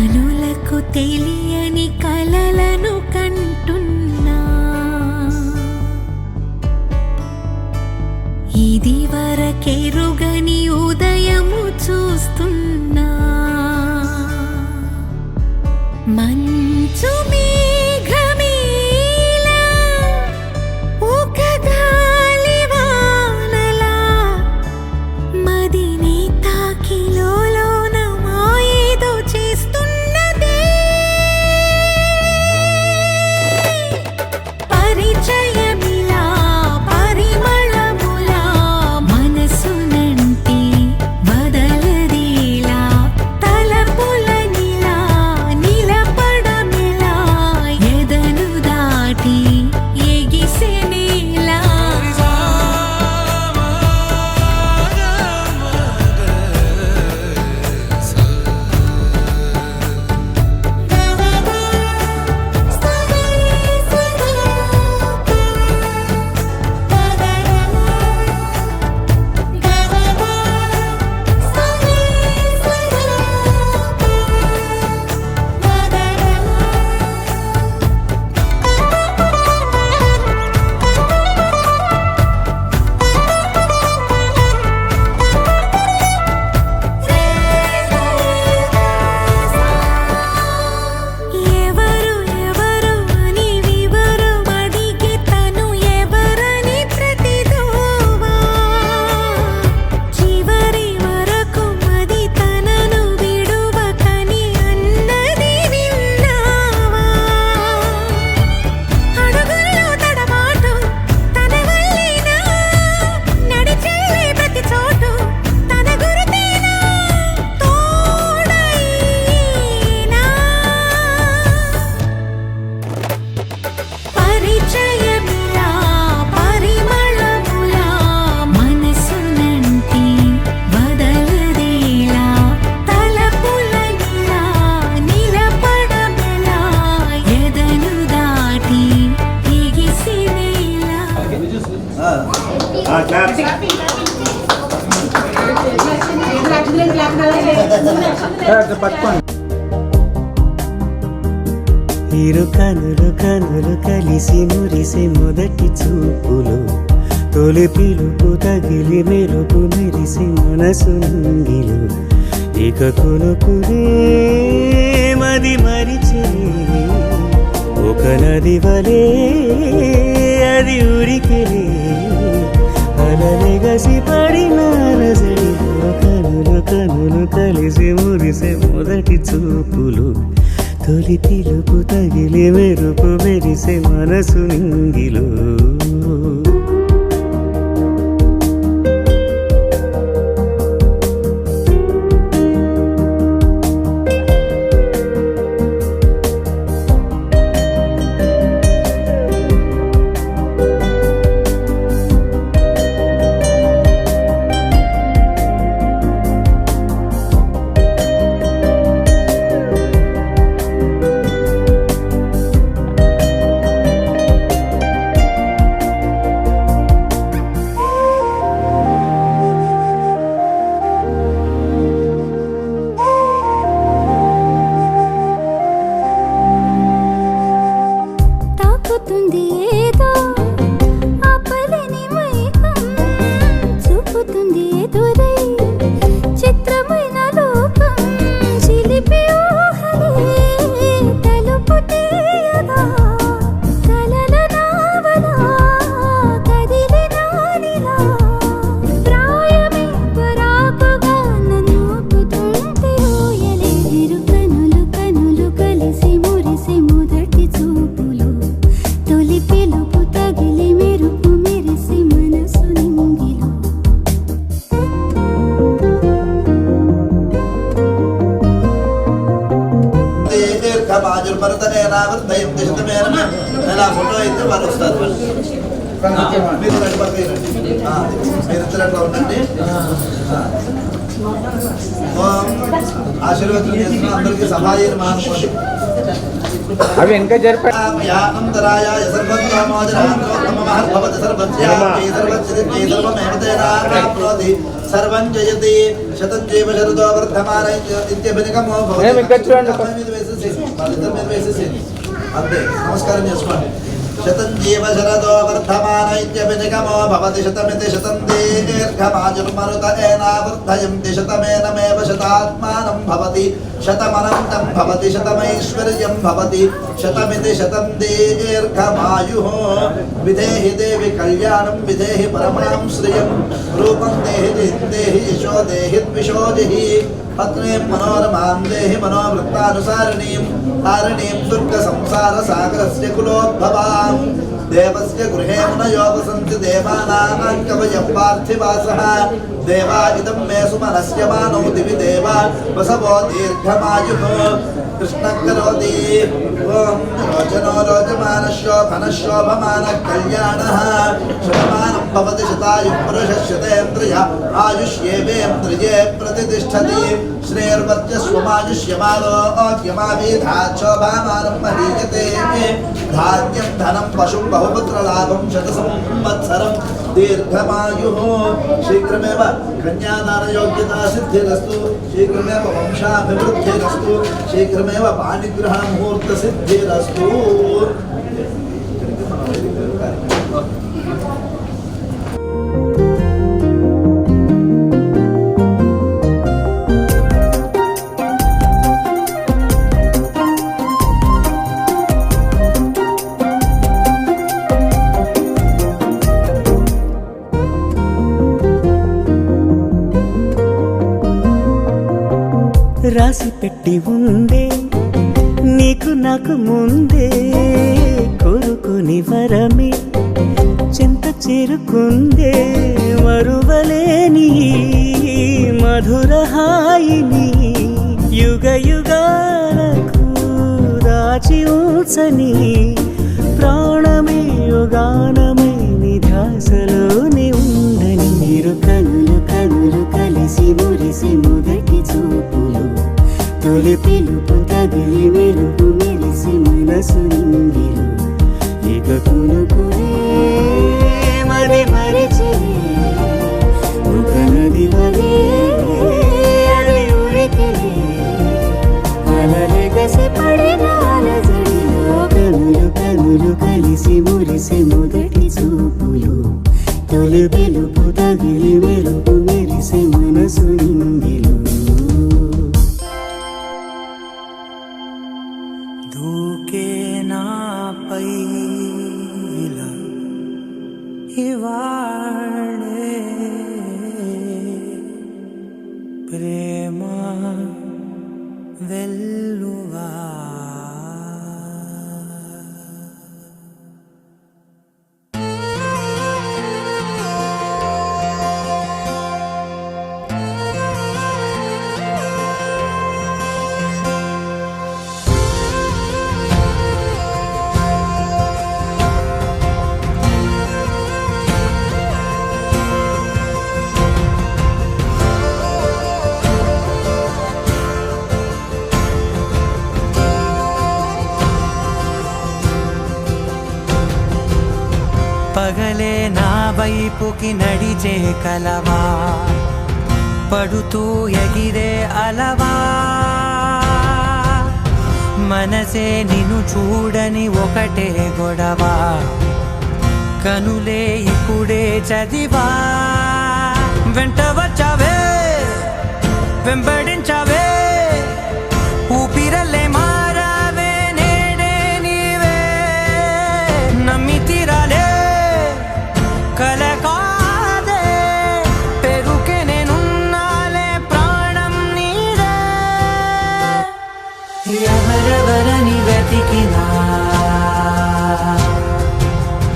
కనులకు తెలియని కలలను కంటున్నా ఇది వరకెరుగని ఉదయము చూస్తున్నా మంచు మేఘమేలా ఒక గాలివానలా మదిని తాకిలోన మాయేదో చేస్తున్నదే పరిచయమిలా పరిమళములా మనసునంటి బదలదేలా తలపులనిలా నిలపడమిలా ఎదను దాటి ఎగిసెనేలా ఎవరు ఎవరు అని వివరం అడిగే తను ఎవరని ప్రతిదోవా చివరి వరకు మది తనను విడువకని అన్నది విన్నావా అడుగుల్లో తడబాటు తన వల్లేనా నడిచేలే ప్రతి చోటు తన గురుతేనా తోడైనా పరిచయమిలా పరిమళములా మనసునంటి బదలదేలా తలపులనిలా నిలపడమెలా ఎదను దాటి ఎగిసినేలా సార్ అట్లా పట్టుకోండి. ఇరు కనులు కనులు కలిసి మురిసే మొదటి చూపులు తొలి పిలుపు తగిలి మెరుపు మెరిసి మనసు నంగిలు ఇక కొనుకునే మది మరిచే ఒక నది వలే అది ఉరికెలే అలలెగసి పడిన అలజడిలో కనులు కనులు కలిసి మురిసే మొదటి చూపులు తొలి పిలుపు తగిలి మెరుపు మెరిసే మనసు నింగిలో తాకుతుంది ఏదో ఆపలేని మైకం చూపుతుంది ఎదురై చిత్రమైన లోకం చిలిపి ఊహలే తలుపు తీయగా కలల నావలా కదిలి నానిలా ప్రాయమే పరాకుగా నన్ను పుతుంటే ఊయలే ఇరు కనులు కనులు కలిసి మురిసి మొదటి చూపులు తొలి పిలుపు తగిలి మెరుపు మెరిసి మనసు నింగిలో దీర్ఘమాజుర్భరతనే రావర్తయం దిశతమేన ఎలా ఫోటో అయితే వాళ్ళు వస్తారు వాళ్ళు మీరు రండి పక్కకి రండి. మీరిద్దరు అట్లా ఉండండి ఓం ఆశీర్వచనం చేస్తున్న అందరికీ సభాయే మహానుకోండి. అవి వెనక జరిపే యానంతరాయాయ సర్వోత్తమోత్తమమహద్భవతి సర్వజ్ఞాపి సర్వజ్ఞితి సర్వమేవతేనాప్నోతి సర్వం జయతి శతం జీవ శరదో వర్ధమాన ఇత్యభినిగమో భవతి. ఏమి ఇక్కడ చూడండి. వాళ్ళిద్దరి మీద వేసేసేయండి. అంతే, నమస్కారం చేసుకోండి. శతం జీవ శరదో వర్ధమాన ఇత్యభినిగమో భవతి శతమితి శతం దీర్ఘమాజుర్మరుత ఏనావర్ధయంతి శతమేనమేవ శతాత్మానం భవతి శతమనంతం భవతి శతమైశ్వర్యం భవతి శతమితి శతం దీర్ఘమాయుః. విధేహి దేవి కళ్యాణం విధేహి పరమాం శ్రియం రూపం దేహి దేహి యశో దేహి ద్విషో దేహి పత్నీం మనోరమాం దేహి మనోవృత్తానుసారిణీం తారిణీం దుర్గ సంసార సాగరస్య కులోద్భవాం. దేవస్య గృహే మునయో వసంతి దేవానాం కవయం పార్థివాసః. దేవా ఇదం మే సుమనస్య మానో దివి దేవ వసవో దీర్ఘమాయుః. కృష్ణః కరోతి ఓం రోచనో రోచమాన శోభన శోభమాన కళ్యాణః. శతమానం భవతి శతాయు పురుషः శతేంద్రియ ఆయుష్యేవేంద్రియే ప్రతిష్టతి. శ్రేయర్వర్చస్వమాయుష్యమారోగ్యమాభిధాత్ శోభామానం మహీయతే. ధాన్యం ధనం పశుం బహుపుత్రలాభం శత సంవత్సరం దీర్ఘమాయుః. శీఘ్రమేవ కన్యాదానయోగ్యతా సిద్ధిరస్తు. శీఘ్రమేవ వంశాభివృద్ధిరస్తు. శీఘ్రమేవ పాణిగ్రహ ముహూర్త సిద్ధిరస్తు. రాసి పెట్టి ఉందే నీకు నాకు ముందే కోరుకుని వరమే చింత చేరుకుందే. మరువలేని మధుర హాయిని యుగ యుగాలకు దాచి ఉంచని ప్రాణమే యుగానమై నిధ్యాసలోనే ఉందని. మీరు కనులు కనులు కలిసి మురిసి మొదటి చూపులు తొలి పిలుపు తగిలి వెలుపు మెలిసి మనసు నింగిలు. ఇక కునుకునే మరి మరిచే ఒక నది వలే అది ఉరికిలే. అలలెగసి పడిన అలజడిలో కనులు కనులు కలిసి మురిసి మొదటి చూపులు తొలి పిలుపు తగిలి వెలుపు మెరిసి మనసు నింగిలు. దూకే నాపై ఇలా ఇవాళే ప్రేమ వెల్లువా. పగలే నా వైపుకి నడిచే కలవా పడుతూ ఎగిరే అలవా. మనసే నిన్ను చూడని ఒకటే గొడవ కనులే ఇప్పుడే చదివా. వెంట వచ్చావే వెంబడించావే ఊపిరల్లే మారావే నేడే నీవే. నమ్మి తీరాలే కల కాదే పెరుకే నేనున్నాలే ప్రాణం నీదే. ఎవరెవరని వెతికినా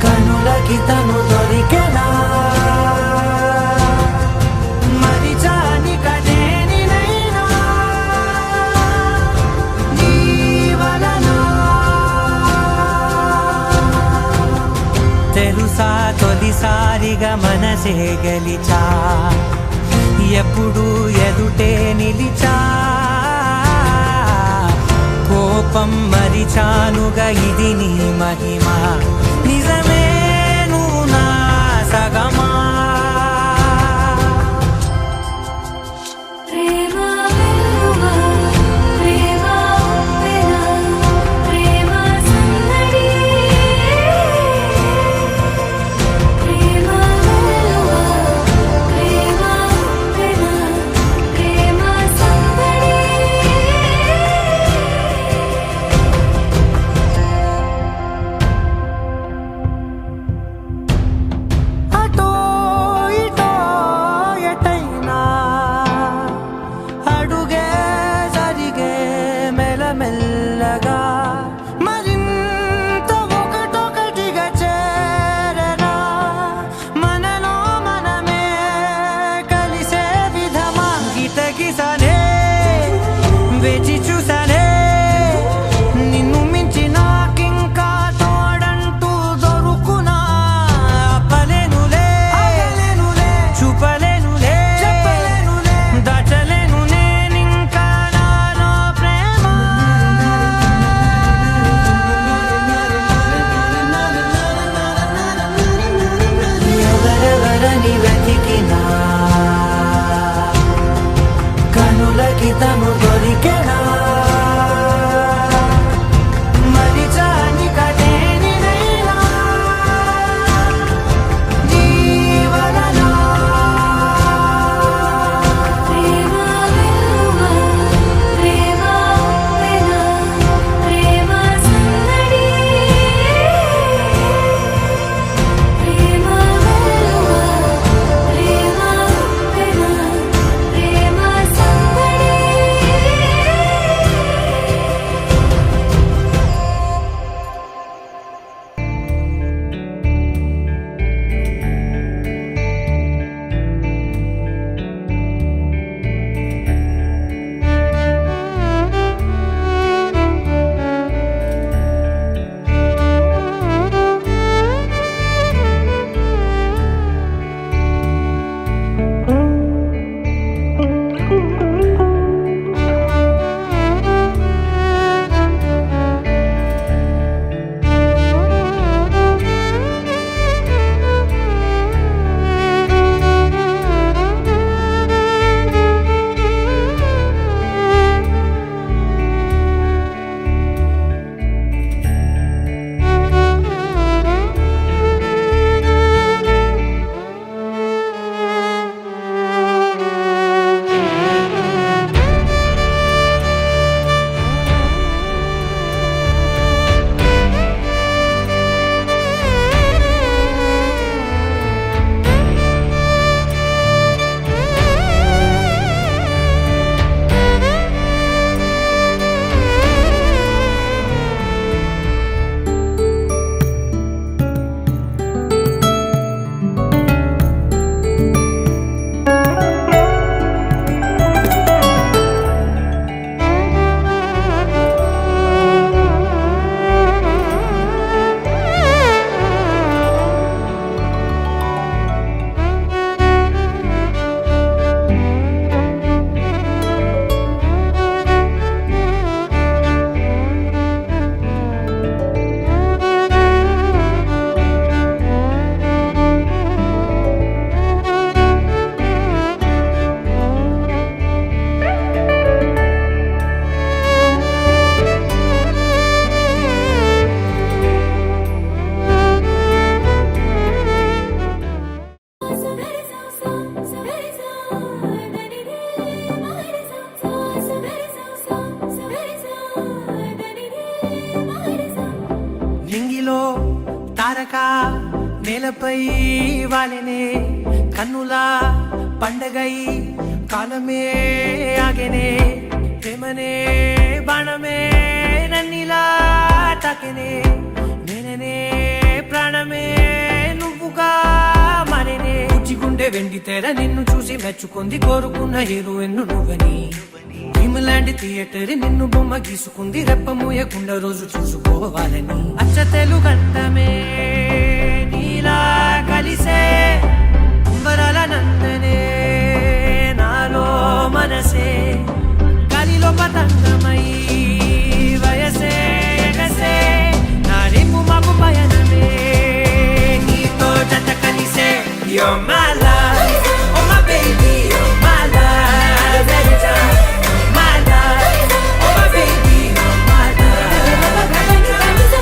కనులకి తను దొరికెనా. మరిచాని కదేనినైనా నీ వలన. తెలుసా తొలిసారిగా మనసే గెలిచా ఎప్పుడు ఎదుట వెంటే నిలిచా కోపం మరిచానుగా ఇది నీ మహిమ నిజమే నువ్వు నా సగమా ప్రేమ వెలువ ప్రేమ ఉప్పెన ప్రేమ సందడి ప్రేమ వెలువ ప్రేమ ఉప్పెన ప్రేమ సందడి అటో ఇటో ఎటైనా అడుగే జరిగే మెల్లమెల్లగా మరింత ఒకటొకటిగా చేరరా మనలో మనమే కలిసే విధమా గితగిసనే వేచి చూసనే నిన్ను మించి నాకింకా తోడంటూ దొరుకునా ఆపలేనులే చూపలేనులే దాచలేను నేనింకా నాలో ప్రేమ ఎవరెవరని వెతికినా కనులకి తను దొరికెనా మరిచాని కదేనినైనా జీవననా ప్రేమ వెలువ ప్రేమ ఉప్పెన ప్రేమ సందడి ప్రేమ వెలువ ప్రేమ ఉప్పెన ప్రేమ సందడి నింగిలో తారక నేలపై వాలినే కన్నులా పండగై కాలమే ఆగెనే ప్రేమనే బాణమే నన్నిలా తాకెనే నేననే ప్రాణమే నువ్వుగా మారేనే గుండె వెండి తెర నిన్ను చూసి మెచ్చుకుంది కోరుకున్న హీరోయిన్ నువ్వని భీమలాంటి థియేటర్ నిన్ను బొమ్మ గీసుకుంది రెప్ప మూయకుండా రోజు చూసుకోవాలని అచ్చ తెలుగంటమే నీలా కలిసే అంబరాల నందనే నాలో మనసే గాలిలో పతంగమై వయసే ఎగసే నా రేపు మాకు పయనమే నీతో జత కలిసే You're my love, oh my baby, you're my love, every time. You're my love, oh my baby, you're my love,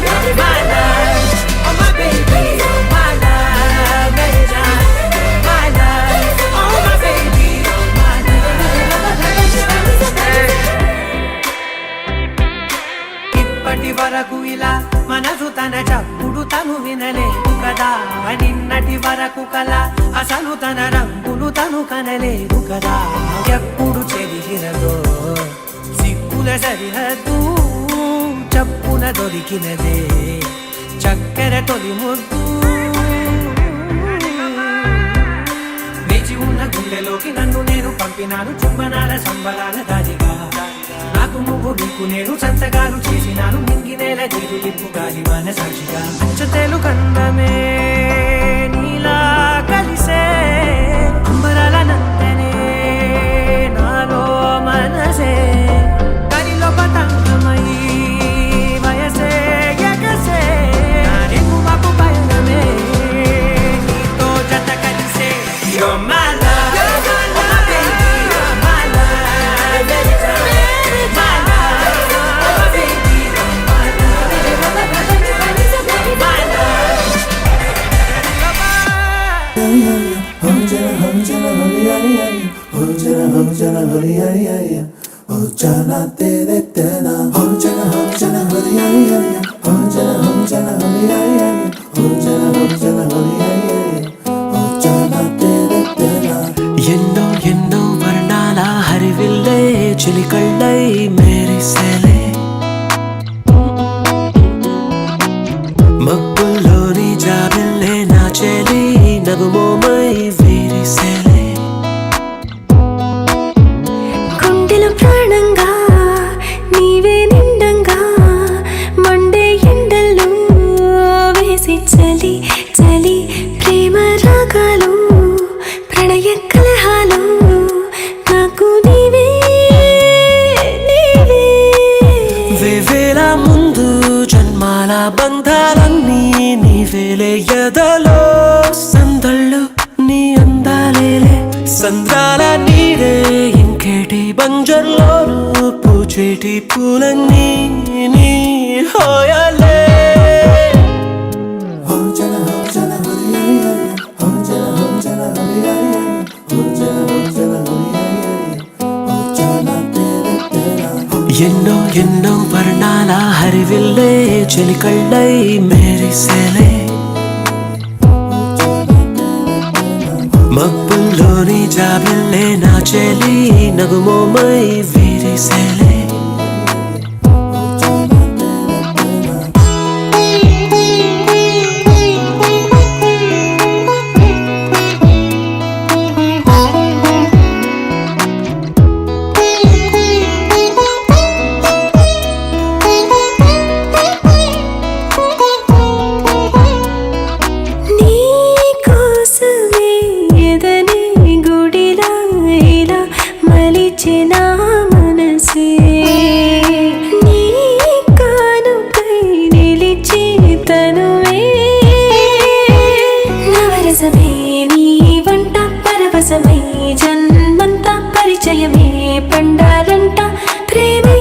you're my love, oh my baby, you're my love, every time. You're my love, oh my baby, you're my love. ఇప్పటి వరకు ఇలా మనసు తన చప్పుడు తను వినలేదు కదా నిన్నటి వరకు కల అసలు తన రంగులు తను కనలేదు కదా ఎప్పుడు చెరిగినదో సిక్కుల సరిహద్దు చప్పున దొరికినదే చక్కెర తొలి ముద్దు వేచి ఉన్న గుండెలోకి నన్ను నేను పంపినాను చుంబనాల సంబరాల దారిగా నాకు నువ్వు నీకు నేను సంతకాలు చేసినాను మింగి నేల జీవిలిప్పు గాలి మన సాక్షిగా అంచతేలు కందమే నీలా కలిసే అంబరాల నందనే నాలో మనసే గాలిలో పతంగమై వయసే ఎగసే రేపు మాకు పయనమే నీతో జత కలిసే You're my love, oh my baby, you're my love, every time. My love, oh my baby, you're my ఎన్నో ఎన్నో వర్ణాల హరివిల్లే చిలికళ్ళై మెరిసేలే మబ్బుల్లోని జాబిల్లే నా చెలి నగుమోమై వీరిసేలే గుండెల ప్రాణంగా నీవే నిండంగా మండే ఎండల్లో వేసి చలి చలి ప్రేమ రాగాలు ప్రణయ కలహాలు నాకు నీవే నీవే వేవేల ముందు జన్మాల బంధాలన్నీ నీవేలే ఎదలో సందళ్ళు నీ అందాలేలే సంద్రాల నీరే ఇంకేటి బంజర్లోను పూచేటి పూలన్నీ నీ హోయలే ఎన్నో ఎన్నో వర్ణాల హరివిల్లే చిలికళ్ళై మెరిసేలే మబ్బుల్లోని జాబిల్లే నా చెలి నగుమోమై వీరిసేలే నీ కోసమే ఎదనే గుడిలా ఇలా మలిచిన మనసే నీ కానుకై నిలిచి తనువే నవరసమే నీ వంట పరవశమై జన్మంతా పరిచయమే పండాలంట ప్రేమే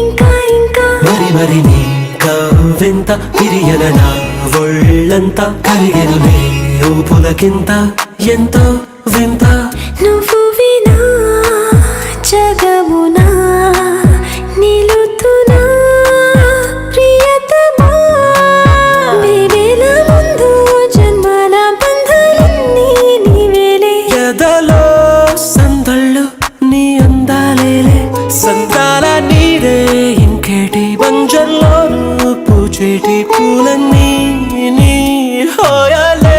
ఇంకా ఇంకా మరి మరి నీ కవ్వింత తిరియన నా ఒళ్ళంతా కరిగెనులే ఊపులకింత ఎంతో వింత నువ్వు వినా జగమునా నిలుతున్నా ప్రియతమా వేవేల ముందు జన్మాల బంధాలన్నీ నీవేలే ఎదలో సందళ్ళు నీ అందాలేలే సంతాల నీరే ఇంకేటి బంజర్లోను పూచేటి పూలన్నీ నీ హోయలే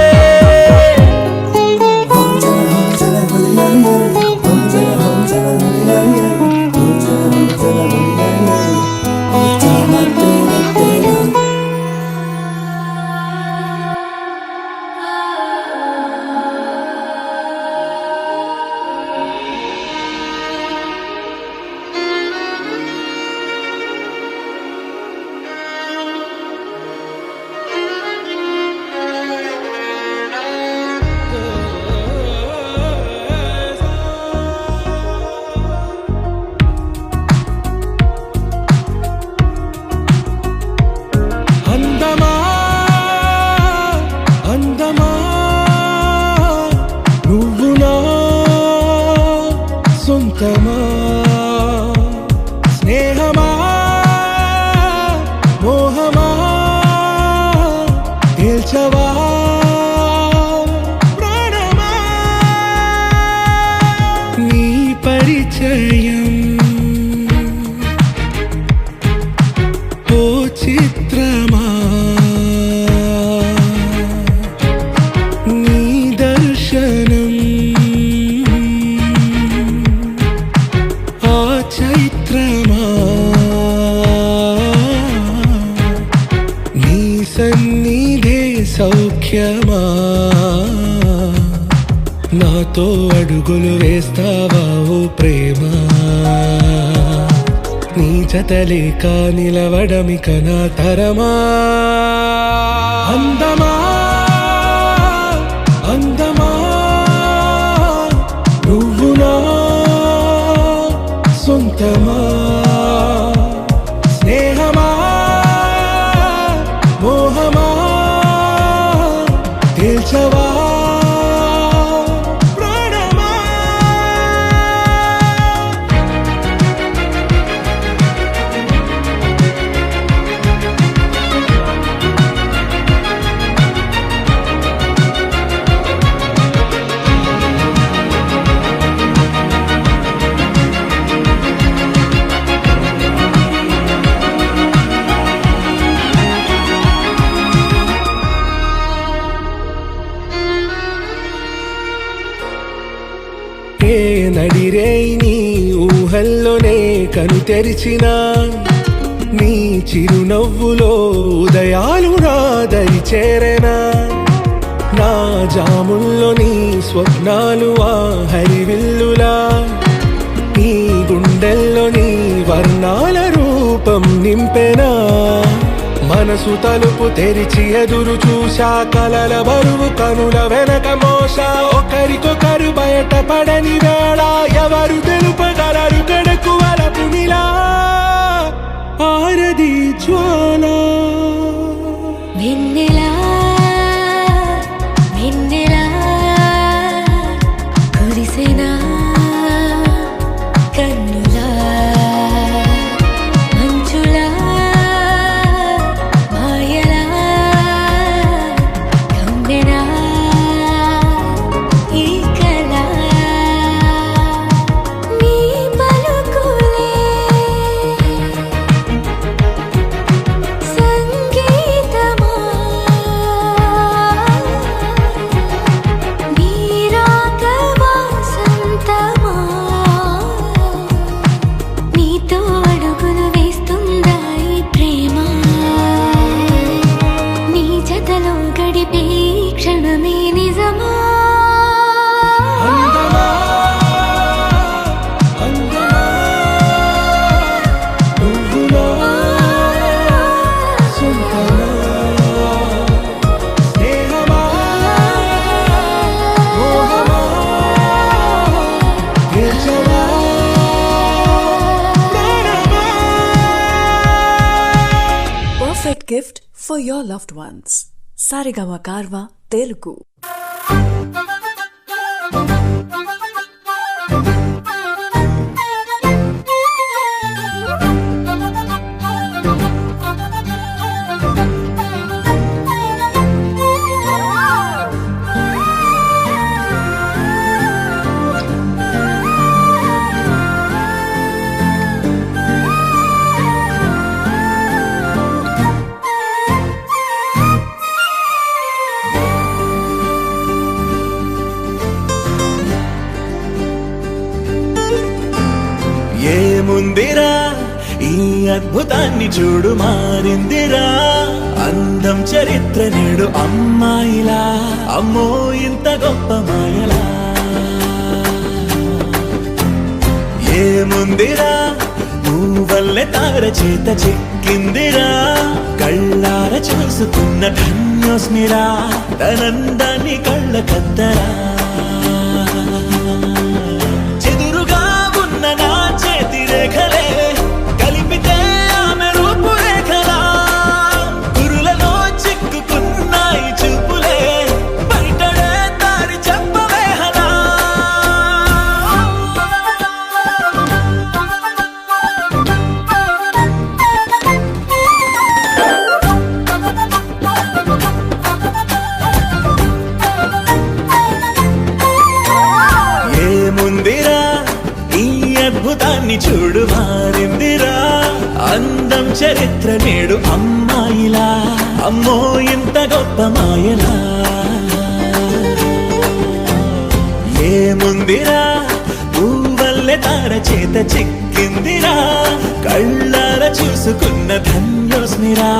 చిత్రమా నీ దర్శనం ఆ చైత్రమా నీ సన్నిధే సౌఖ్యమా నాతో అడుగులు వేస్తావా ఓ ప్రేమ నీ జతలేక నిలవడమిక నా తరమా అందమా అందమా నువ్వు నా సొంతమా స్నేహమా మోహమా తేల్చవా నడిరే నీ ఊహల్లోనే కను తెరిచిన నీ చిరునవ్వులో ఉదయాలు నా దరి చేరెనా నా జాముల్లో నీ స్వప్నాలు ఆ హరివిల్లులా నీ గుండెల్లో నీ వర్ణాల రూపం నింపెనా మనసు తలుపు తెరిచి ఎదురు చూశా కలల బరువు కనుల వెనక మోసా ఒకరికొకరు బయట పడని వేళ ఎవరు తెలుపగలరు కడకు వలపు నిలా ఆరది జ్వాల వెన్నెలా వెన్నెలా కురిసెనా కన్నులా మంచులా మాయలా కమ్మెనా ఈ కళ నీ పలుకులే సంగీతమా నీ రాగవా సంతమా నీతో అడుగులు వేస్తుందా ఈ ప్రేమ నీ జతలో గడిపే ఈ క్షణమే నిజమా అందమా అందమా నువ్వు నా సొంతమా స్నేహమా మోహమా తేల్చవా ప్రాణమా Perfect gift for your loved ones. Sarigama Karva Telugu. ఏముందిరా ఈ అద్భుతాన్ని చూడు మారిందిరా అందం చరిత్ర నేడు అమ్మాయిలా అమ్మో ఇంత గొప్ప మాయలా ఏముందిరా నువ్వల్లే తార చేత చిక్కిందిరా కళ్ళార చూసుకున్న ధన్యోస్మిరా తనందాన్ని కళ్ళ కద్దరా చెదురుగా ఉన్న నా చేతి రేఖలే కలిపితే ఆమె రూపురేఖలా గురులలో చిక్కుకున్నాయి చూపులే బయటడే దారి చెప్పవేహనా ఏముందిరా ఈ అద్భుతాన్ని చూడు మారింది అందం చరిత్ర నేడు అమ్మాయిలా అమ్మో ఇంత గొప్ప మాయలా ఏముందిరా పువ్వల్లె తార చేత చిక్కిందిరా కళ్ళార చూసుకున్న ధన్యోస్మిరా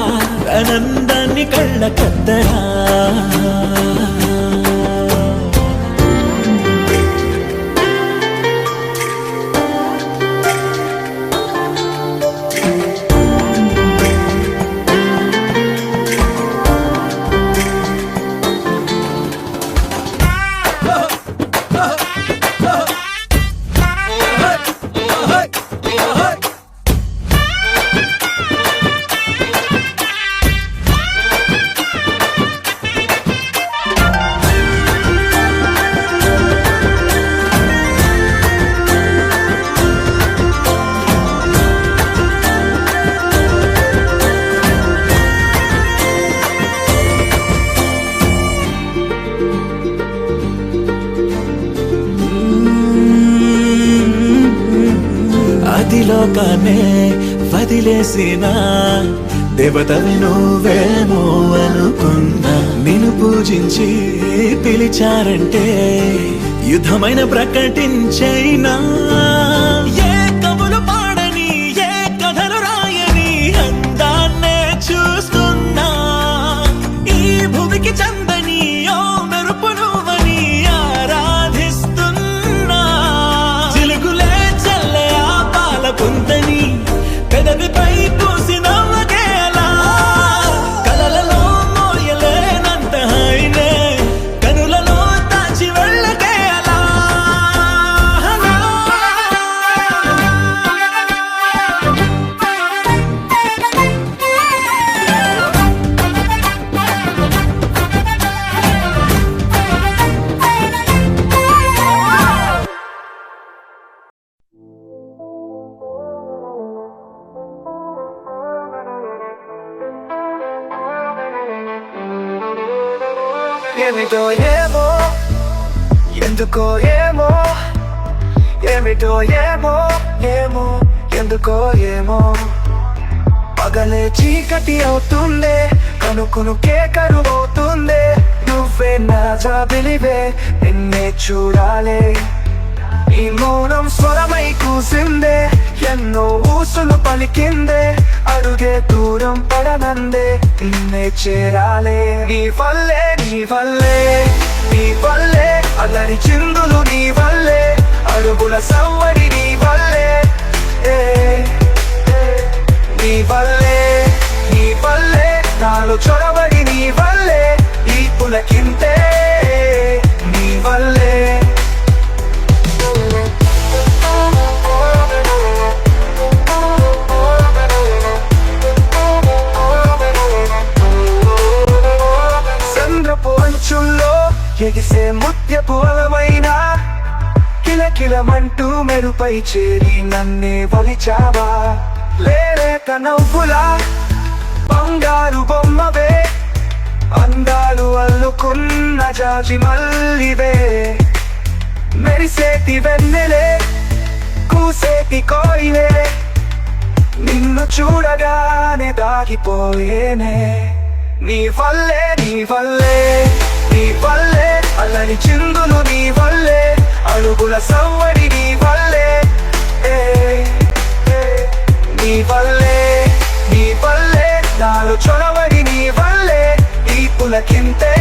ఆనందాన్ని కళ్ళ కద్దరా లోకాన్నే వదిలేసిన దేవతవి నువ్వేమో అనుకున్నా నిన్ను పూజించి పిలిచారంటే యుద్ధమైన ప్రకటించైనా ఏ కవులు పాడని ఏ కథలు రాయని అందాన్నే చూస్తున్నా ఈ భూమికి చందని ఓ మెరుపు నువ్వని ఆరాధిస్తున్నా చిలుకులే చల్లే ఆ పాల పుంతని పెదవిపై పూసి నవ్వకేలా కలలలో మోయలేనంత హాయినే కనులలో దాచి వెళ్ళకేలా ఏమిటో ఏమో ఎందుకో ఏమో ఏమిటో ఏమో ఏమో ఎందుకో ఏమో పగలే చీకటి అవుతుందే కనుకునుకే కరువవుతుందే నువ్వే నా జాబిలివే నిన్నే చూడాలే ఈ మౌనం స్వరమై కూసిందే ఎన్నో ఊసులు పలికిందే అడుగే దూరం పడనందే నిన్నే చేరాలే నీ వల్లే నీ వల్లే నీ వల్లే అల్లరి చిందులు నీ వల్లే అడుగుల సవ్వడి నీ వల్లే నీ వల్లే నీ వల్లే నాలో చొరబడి నీ వల్లే ఈ పులకింతే నీ వల్లే చంద్రపు అంచుల్లో ఎగిసే ముత్యపు అలమైన కిలకిలమంటూ మెరుపై చేరి నన్నే వలిచావా లేలేక నవ్వులా బంగారు బొమ్మవే అందాలు అల్లుకున్న జాజి మల్లివే మెరిసేటి వెన్నెలే కూసేటి కోయిలే నిన్ను చూడగానే దాగిపోయేనే నీ వల్లే నీ వల్లే నీ వల్లే అల్లరి చిందులు నీ వల్లే అడుగుల సవ్వడి నీ వల్లే నీ వల్లే నీ వల్లే నాలో చొరవడి నీ వల్లే ఈ పులకింతే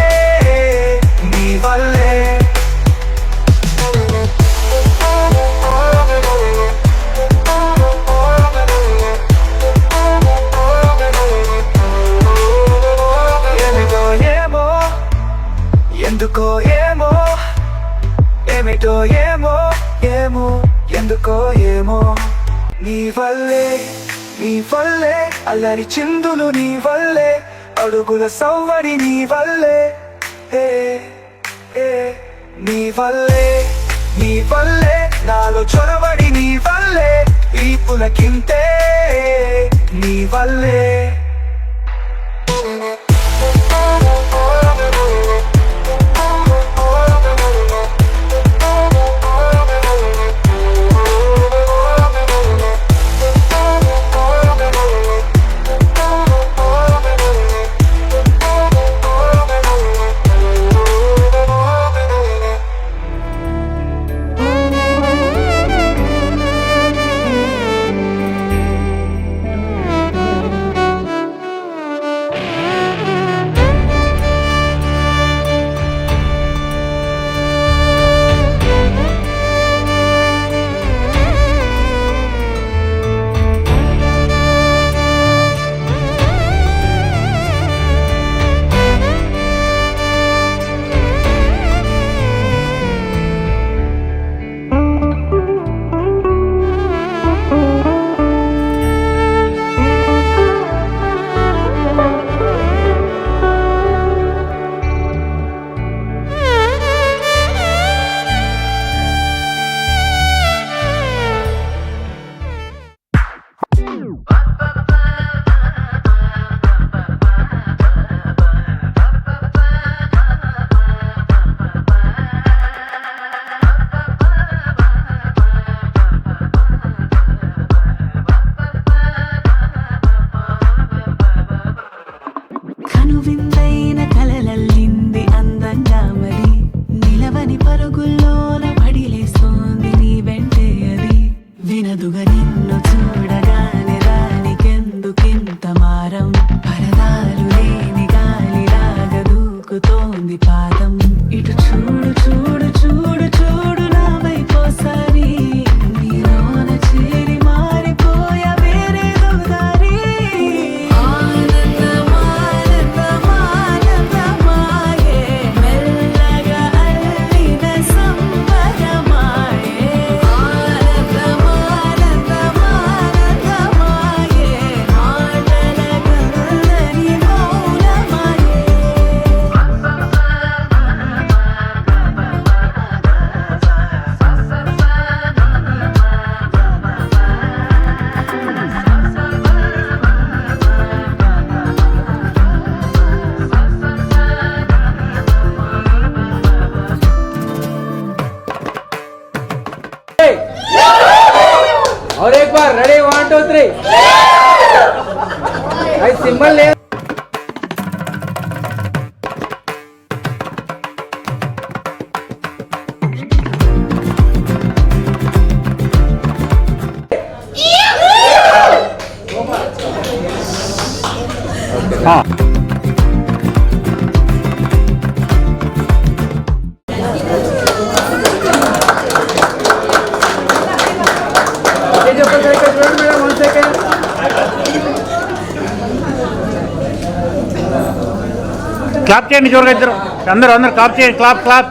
నీ వల్లే ఏమిటో ఏమో ఎందుకో ఏమో ఏమిటో ఏమో ఏమో ఎందుకో ఏమో నీ వల్లే నీ వల్లే అల్లరి చిందులు నీ వల్లే అడుగుల సవ్వడి నీ వల్లే నీ వల్లే నీ వల్లే నాలో చొరబడి నీ వల్లే ఈ పులకింతే నీ వల్లే భారం పరదాలు లేని గాలిలాగా దూకుతోంది పాదం ఇటు చూడు చూడు చూడు చూడు నా వైపోసారి నీలోన చేరి మారిపోయా వేరేదో దారి ఆనందమానందమానందమాయే మెల్లగా అల్లిన సంబరమాయే ఆనందమానందమానందమాయే మాటల గంధని మౌనమాయే और एक बार रेडी 1 2 3 भाई सिंबल ले క్లాప్ చేయండి జోరుగా ఇద్దరు అందరూ అందరూ క్లాప్ చేయండి క్లాప్ క్లాప్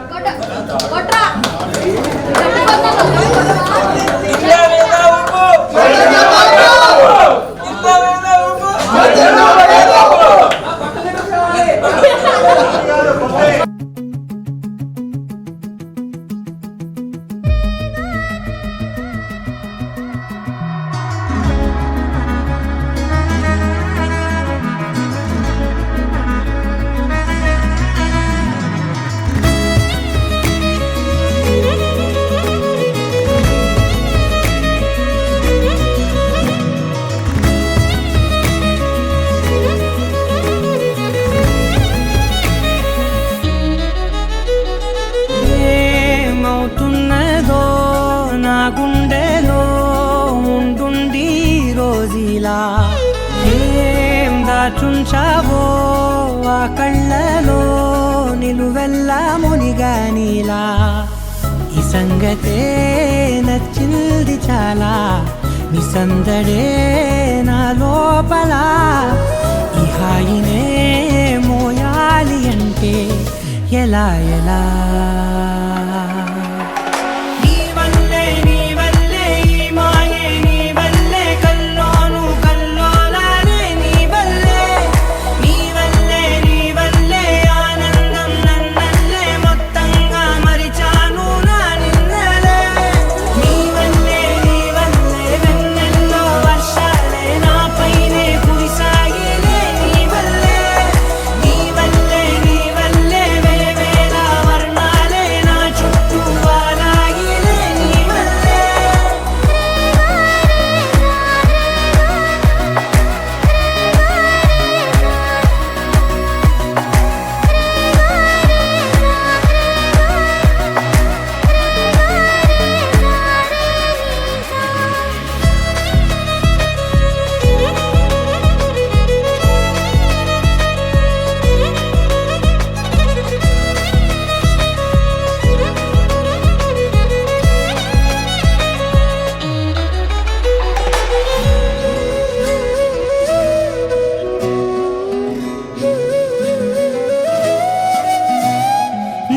ఏమవుతున్నదో నా గుండెలో ఉండుండి రోజులా ఏం దాచుంచావో ఆ కళ్ళలో నిలువెల్లా మునిగానిలా ఈ సంగతే నచ్చింది చాలా నీ సందడే నా లోపల ఈ హాయినే మోయాలి అంటే ఎలా ఎలా నీ వల్లే ఈ మాయే నీ వల్లే కల్లోను కల్లోలానే నీ వల్లే ఆనందం నన్నల్లే మొత్తంగా మరిచాను నా నిన్నలే నీ వల్లే వెన్నెల్లో వర్షాలే నాపైనే కురిసాగిలే నీ వల్లే వేవేల వర్ణాలే నా చుట్టూ వాలాగిలే నీ వల్లే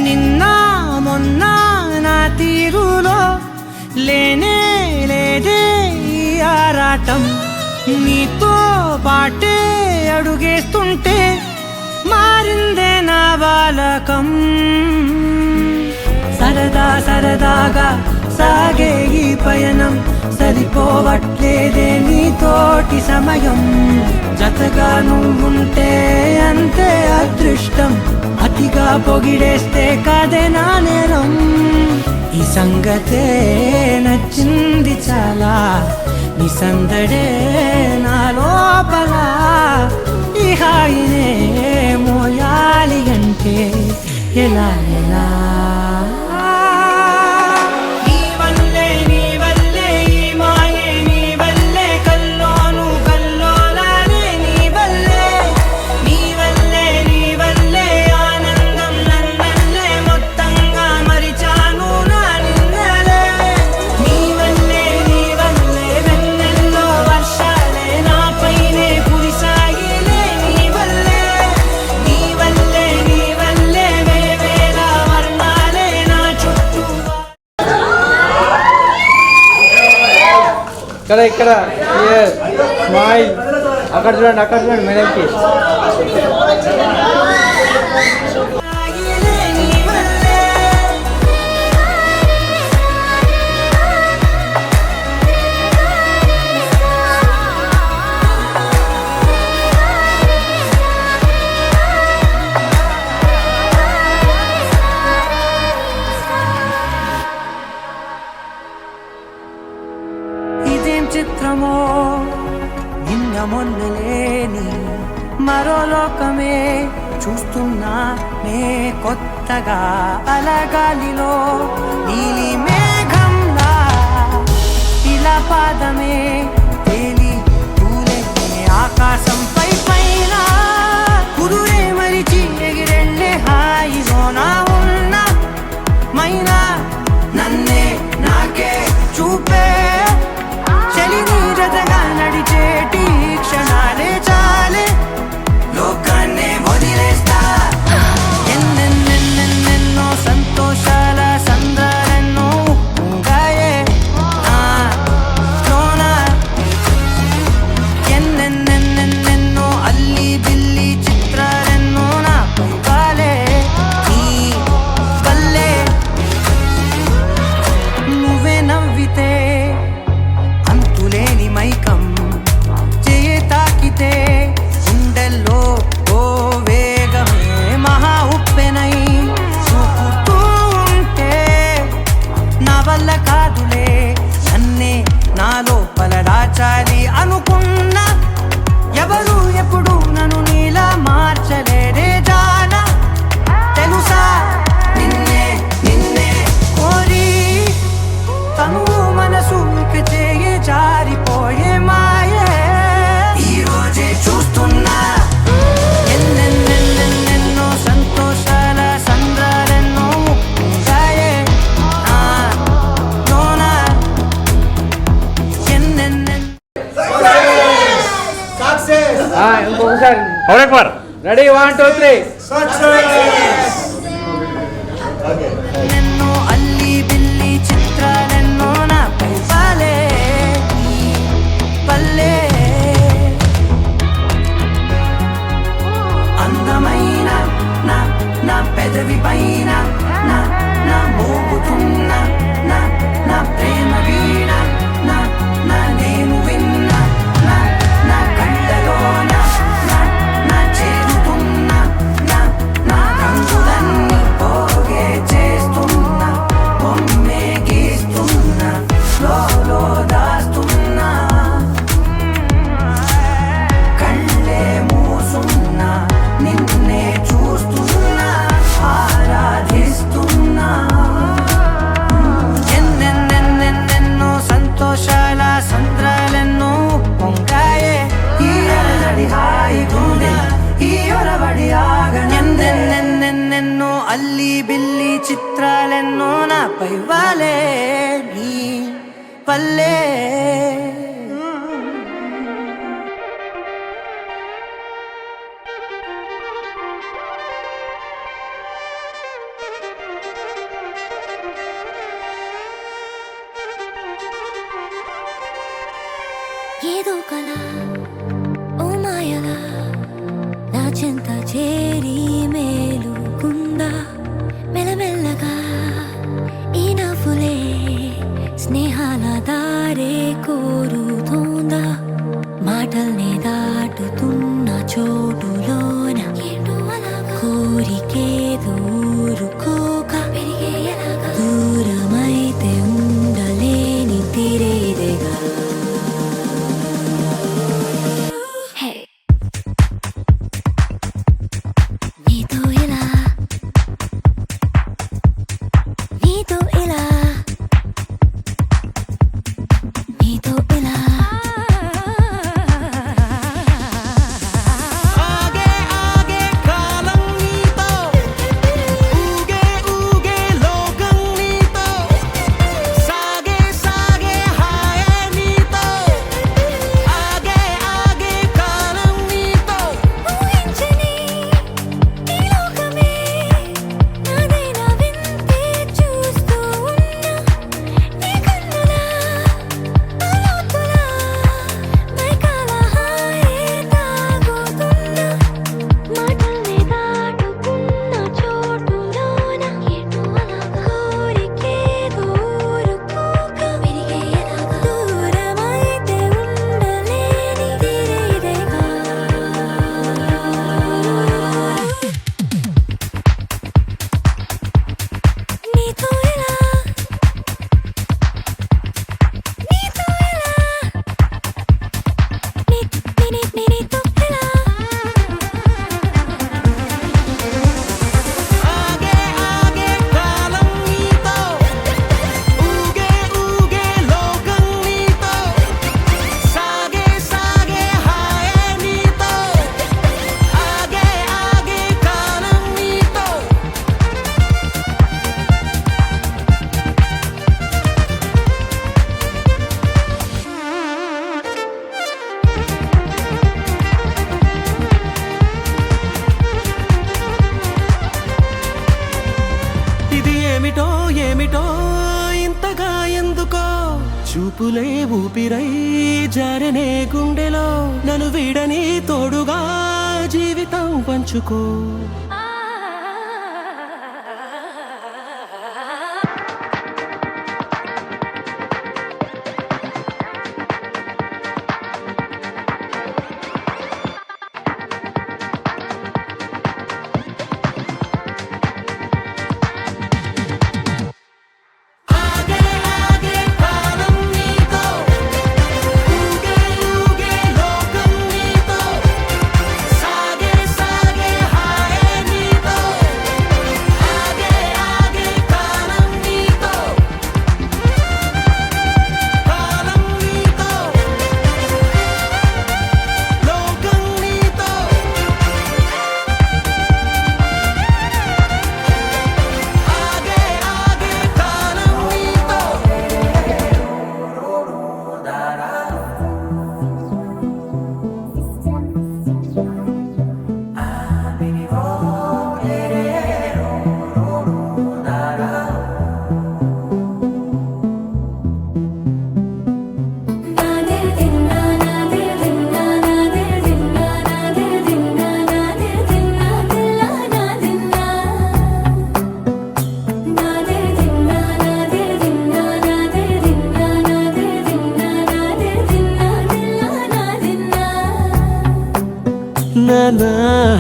నిన్న మొన్న నా తీరులో లేనే లేదే ఈ ఆరాటం నీతో పాటే అడుగేస్తుంటే మారిందే నా బాలకం సరదాగా సాగే ఈ పయనం సరిపోవట్లేదే నీతోటి సమయం జతగా నువ్వుంటే అంతే అదృష్టం అతిగా పొగిడేస్తే కదే నా నేరం ఈ సంగతే నచ్చింది చాలా నీ సందడే నా లోపల ఈ హాయినే మోయాలి అంటే ఎలా ఎలా ఈ మాయే నీ వల్లే కల్లోను కల్లోలానే నీ వల్లే ఇక్కడ స్మైల్. అక్కడ చూడండి మేడంకి. ఇదేం చిత్రమో నిన్న మొన్నలేని మరో లోకమే చూస్తున్నా నే కొత్తగా అలగాలిలో నీలి మేఘంలా ఇలా పాదమే తేలి పూలెత్తే ఆకాశంపై పైన కురురే మరిచి ఎగిరెళ్ళే హాయిలో నా ఉన్న మైనా నన్నే నాకే చూపే చలిని జతగా నడిచేటి క్షణాలే చాలే లోకాన్నే వదిలేస్తా ఎన్నెన్నెన్నెన్నెన్నో సంతోషాల సంద్రాలెన్నో ఉంగాయే లోన ఎన్నెన్నెన్నెన్నెన్నో అల్లి బిల్లి చిత్రాలెన్నో నాపై వాలే నీ వల్లే నువ్వే నవ్వితే అంతులేని మైకం చేయి తాకితే గుండెల్లో ఓ వేగమే మహా ఉప్పెనై చూపుతూ ఉంటే నా వల్ల కాదులే నన్నే నా లోపల దాచాలి అనుకున్నా ఎవరు ఎప్పుడు నన్ను నీలా మార్చలేదే జానా తెలుసా నిన్నే నిన్నే కోరి తనువు మనసు ఇక చేయి జారిపోయే మాయే ఈ రోజే చూస్తున్నా ఎన్నెన్నెన్నెన్నెన్నో సంతోషాల సంద్రాలెన్నో ఉంగాయే లోన ఇంకొకసారి और एक बार. రెడీ 1 2 3. ఎన్నెన్నో అల్లి బిల్లి చిత్రాలెన్నో నాపై వాలే నీ వల్లే అందమైన నా నా పెదవి పైన నా నా మోగుతున్న నా నా ప్రేమ వీణ నా నా నేను విన్న నా నా కళ్ళలోన నా నా చేరుతున్న నా నా రంగులన్నీ పోగే చేస్తున్నా బొమ్మే గీస్తున్నా లోలో దాస్తున్నా కళ్ళే మూసున్నా నిన్నే చూస్తున్నా ఆరాధిస్తున్నా ఎన్నెన్నెన్నెన్నెన్నో సంతోషాల సంద్రాలెన్నో పొంగాయే ఈ అలజడి హాయి గుండె ఈ ఒరవడి ఆగన ఎన్నెన్నెన్నెన్నెన్నో అల్లి బిల్లి చిత్రాలెన్నో నాపై వాలే నీ వల్లే ఏదో కళ ఓ మాయలా నా చెంత చేరి మేలుకుందా మెల్లమెల్లగా ఈ నవ్వులే స్నేహాల దారే కోరుతోందా మాటల్నే దాటుతున్న చోటులోన కోరికే దూరుకోక దూరమైతే ఉండలేని తిరేదేగా నీతో ఇలా నీతో ఇలా నీతో ఇలా చూపులే ఊపిరై జారనే గుండెలో నన్ను వీడని తోడుగా జీవితం పంచుకో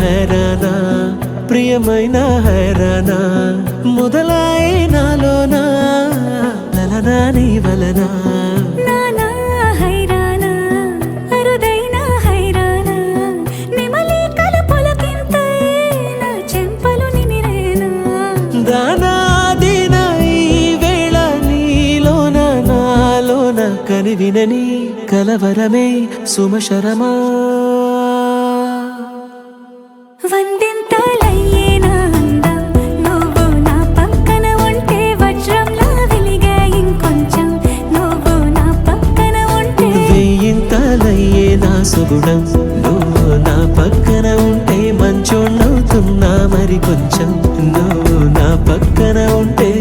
హైరానా ప్రియమైన హైరానా మొదలై నాలోనా లలనా నీ వలనా నానా హైరానా అరుదైన హైరానా నిమలి కలుపులకింతై నా చెంపలు నిమిరేనా దానాదిన ఈ వేళ నీలోన నాలోన కనివినని కలవరమే సుమశరమా వందింతలయ్యే నా అందం నువ్వు నా పక్కన ఉంటే వజ్రంలా వెలిగే ఇంకొంచెం నువ్వు నా పక్కన ఉంటే వెయ్యింతలయ్యే నా సుగుణం నువ్వు నా పక్కన ఉంటే మంచోణ్ణవుతున్నా మరి కొంచెం నువ్వు నా పక్కన ఉంటే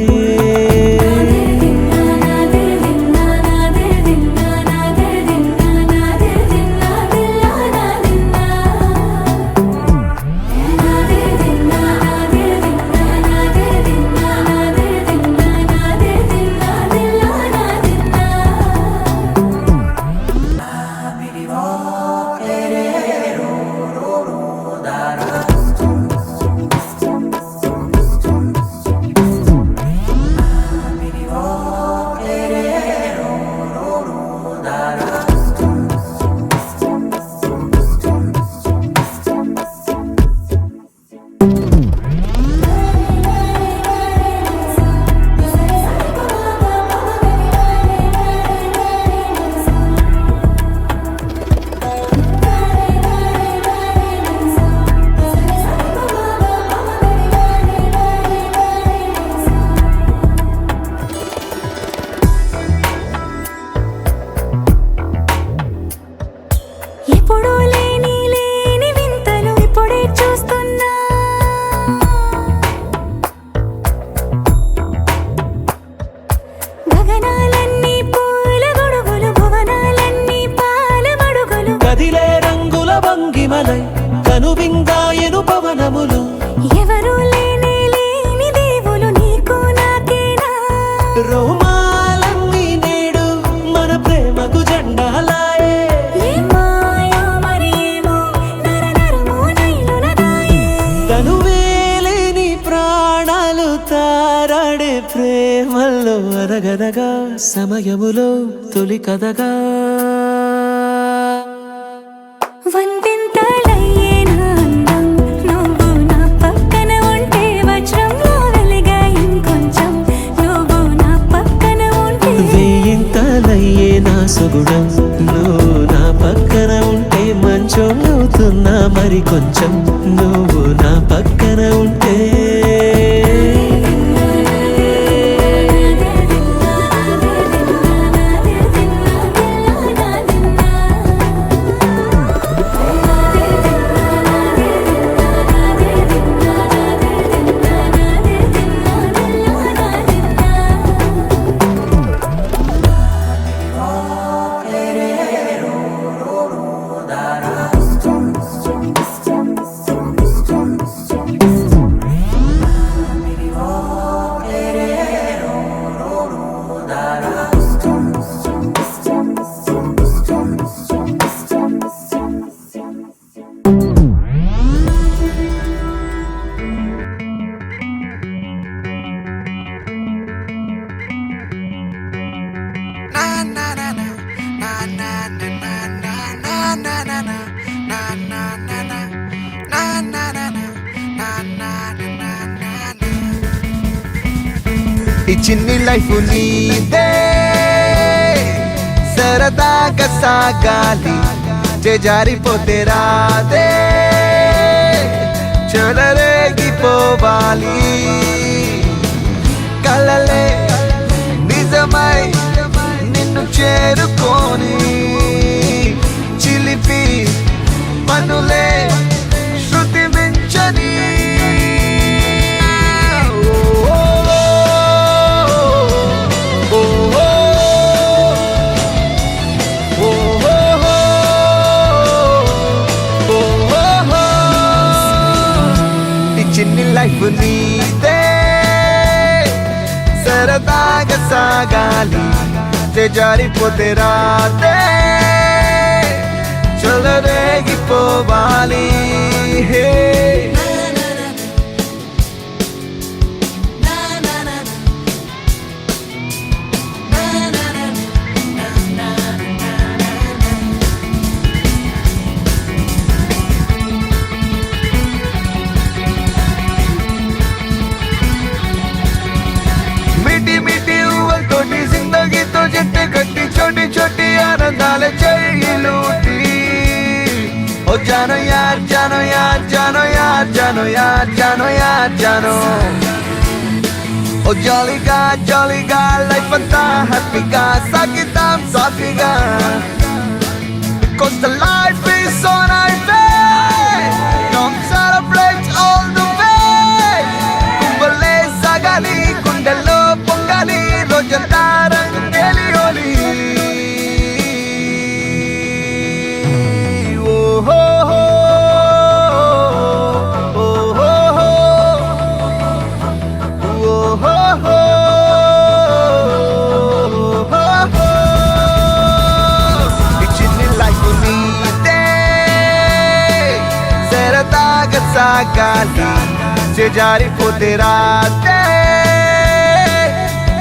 ఎప్పుడూ లేని వింతలు ఇప్పుడే చూస్తున్నా గగనాలన్నీ పూల గొడుగులు భువనాలన్నీ పాల మడుగులు కదిలే రంగుల భంగిమలై కనువిందాయను పవనములు ఎవరు లేని దేవులు నీకు నాకేనా రోమాలన్నీ నేడు మన ప్రేమకు జెండాలాయే మాయో మరేమో నరనరమో నైలునదాయే కనువేలేని ప్రాణాలు తారాడే ప్రేమల్లో అరగదగా సమయములో తొలి కదగా వందింతలయ్యే నా అందం నువ్వు నా పక్కన ఉంటే వజ్రంలా వెలిగే ఇంకొంచెం నువ్వు నా పక్కన ఉంటే వెయ్యింతలయ్యే నా సుగుణం నువ్వు నా పక్కన ఉంటే మంచోణ్ణవుతున్నా మరి కొంచెం నువ్వు నా పక్కన ఉంటే ఈ చిన్ని లైఫ్ నీదే సరదాగా సాగాలి జారిపోతే రాదే చెలరేగిపోవాలి కలలే నిజమై నిన్ను చేరుకొని చిలిపి పనులే శృతి మించని చిన్ని లైఫ్ నీదే సరదాగా సాగాలి జారిపోతే రాదే చెలరేగిపోవాలి छोटी छोटी आनंदाले चाहिए लूटी ओ जानो यार जानो यार जानो यार जानो यार जानो यार जानो ओ jolly guy life anta happy ga sakitam safiga because the life is so nice come celebrate all the way kumbale sagali kundalo pongali rojanta rangeli holi sagali జారిపోతే రాదే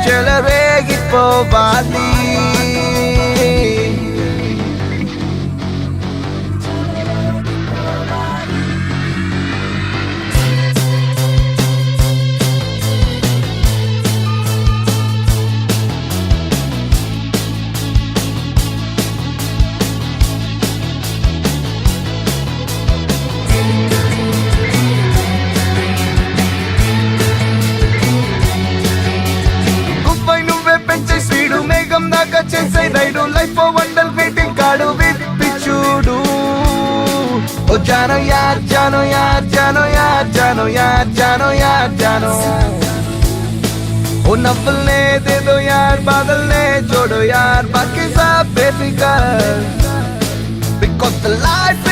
చెలరేగిపోవాలి చేసే ride life wonder waiting card విప్పి చూడు ఓ జానో యార్ జానో యార్ జానో యార్ జానో యార్ జానో యార్ జానో ओ नफलने दे दो यार बादलने जोड़ो यार बाकी सब बेफिकर because the life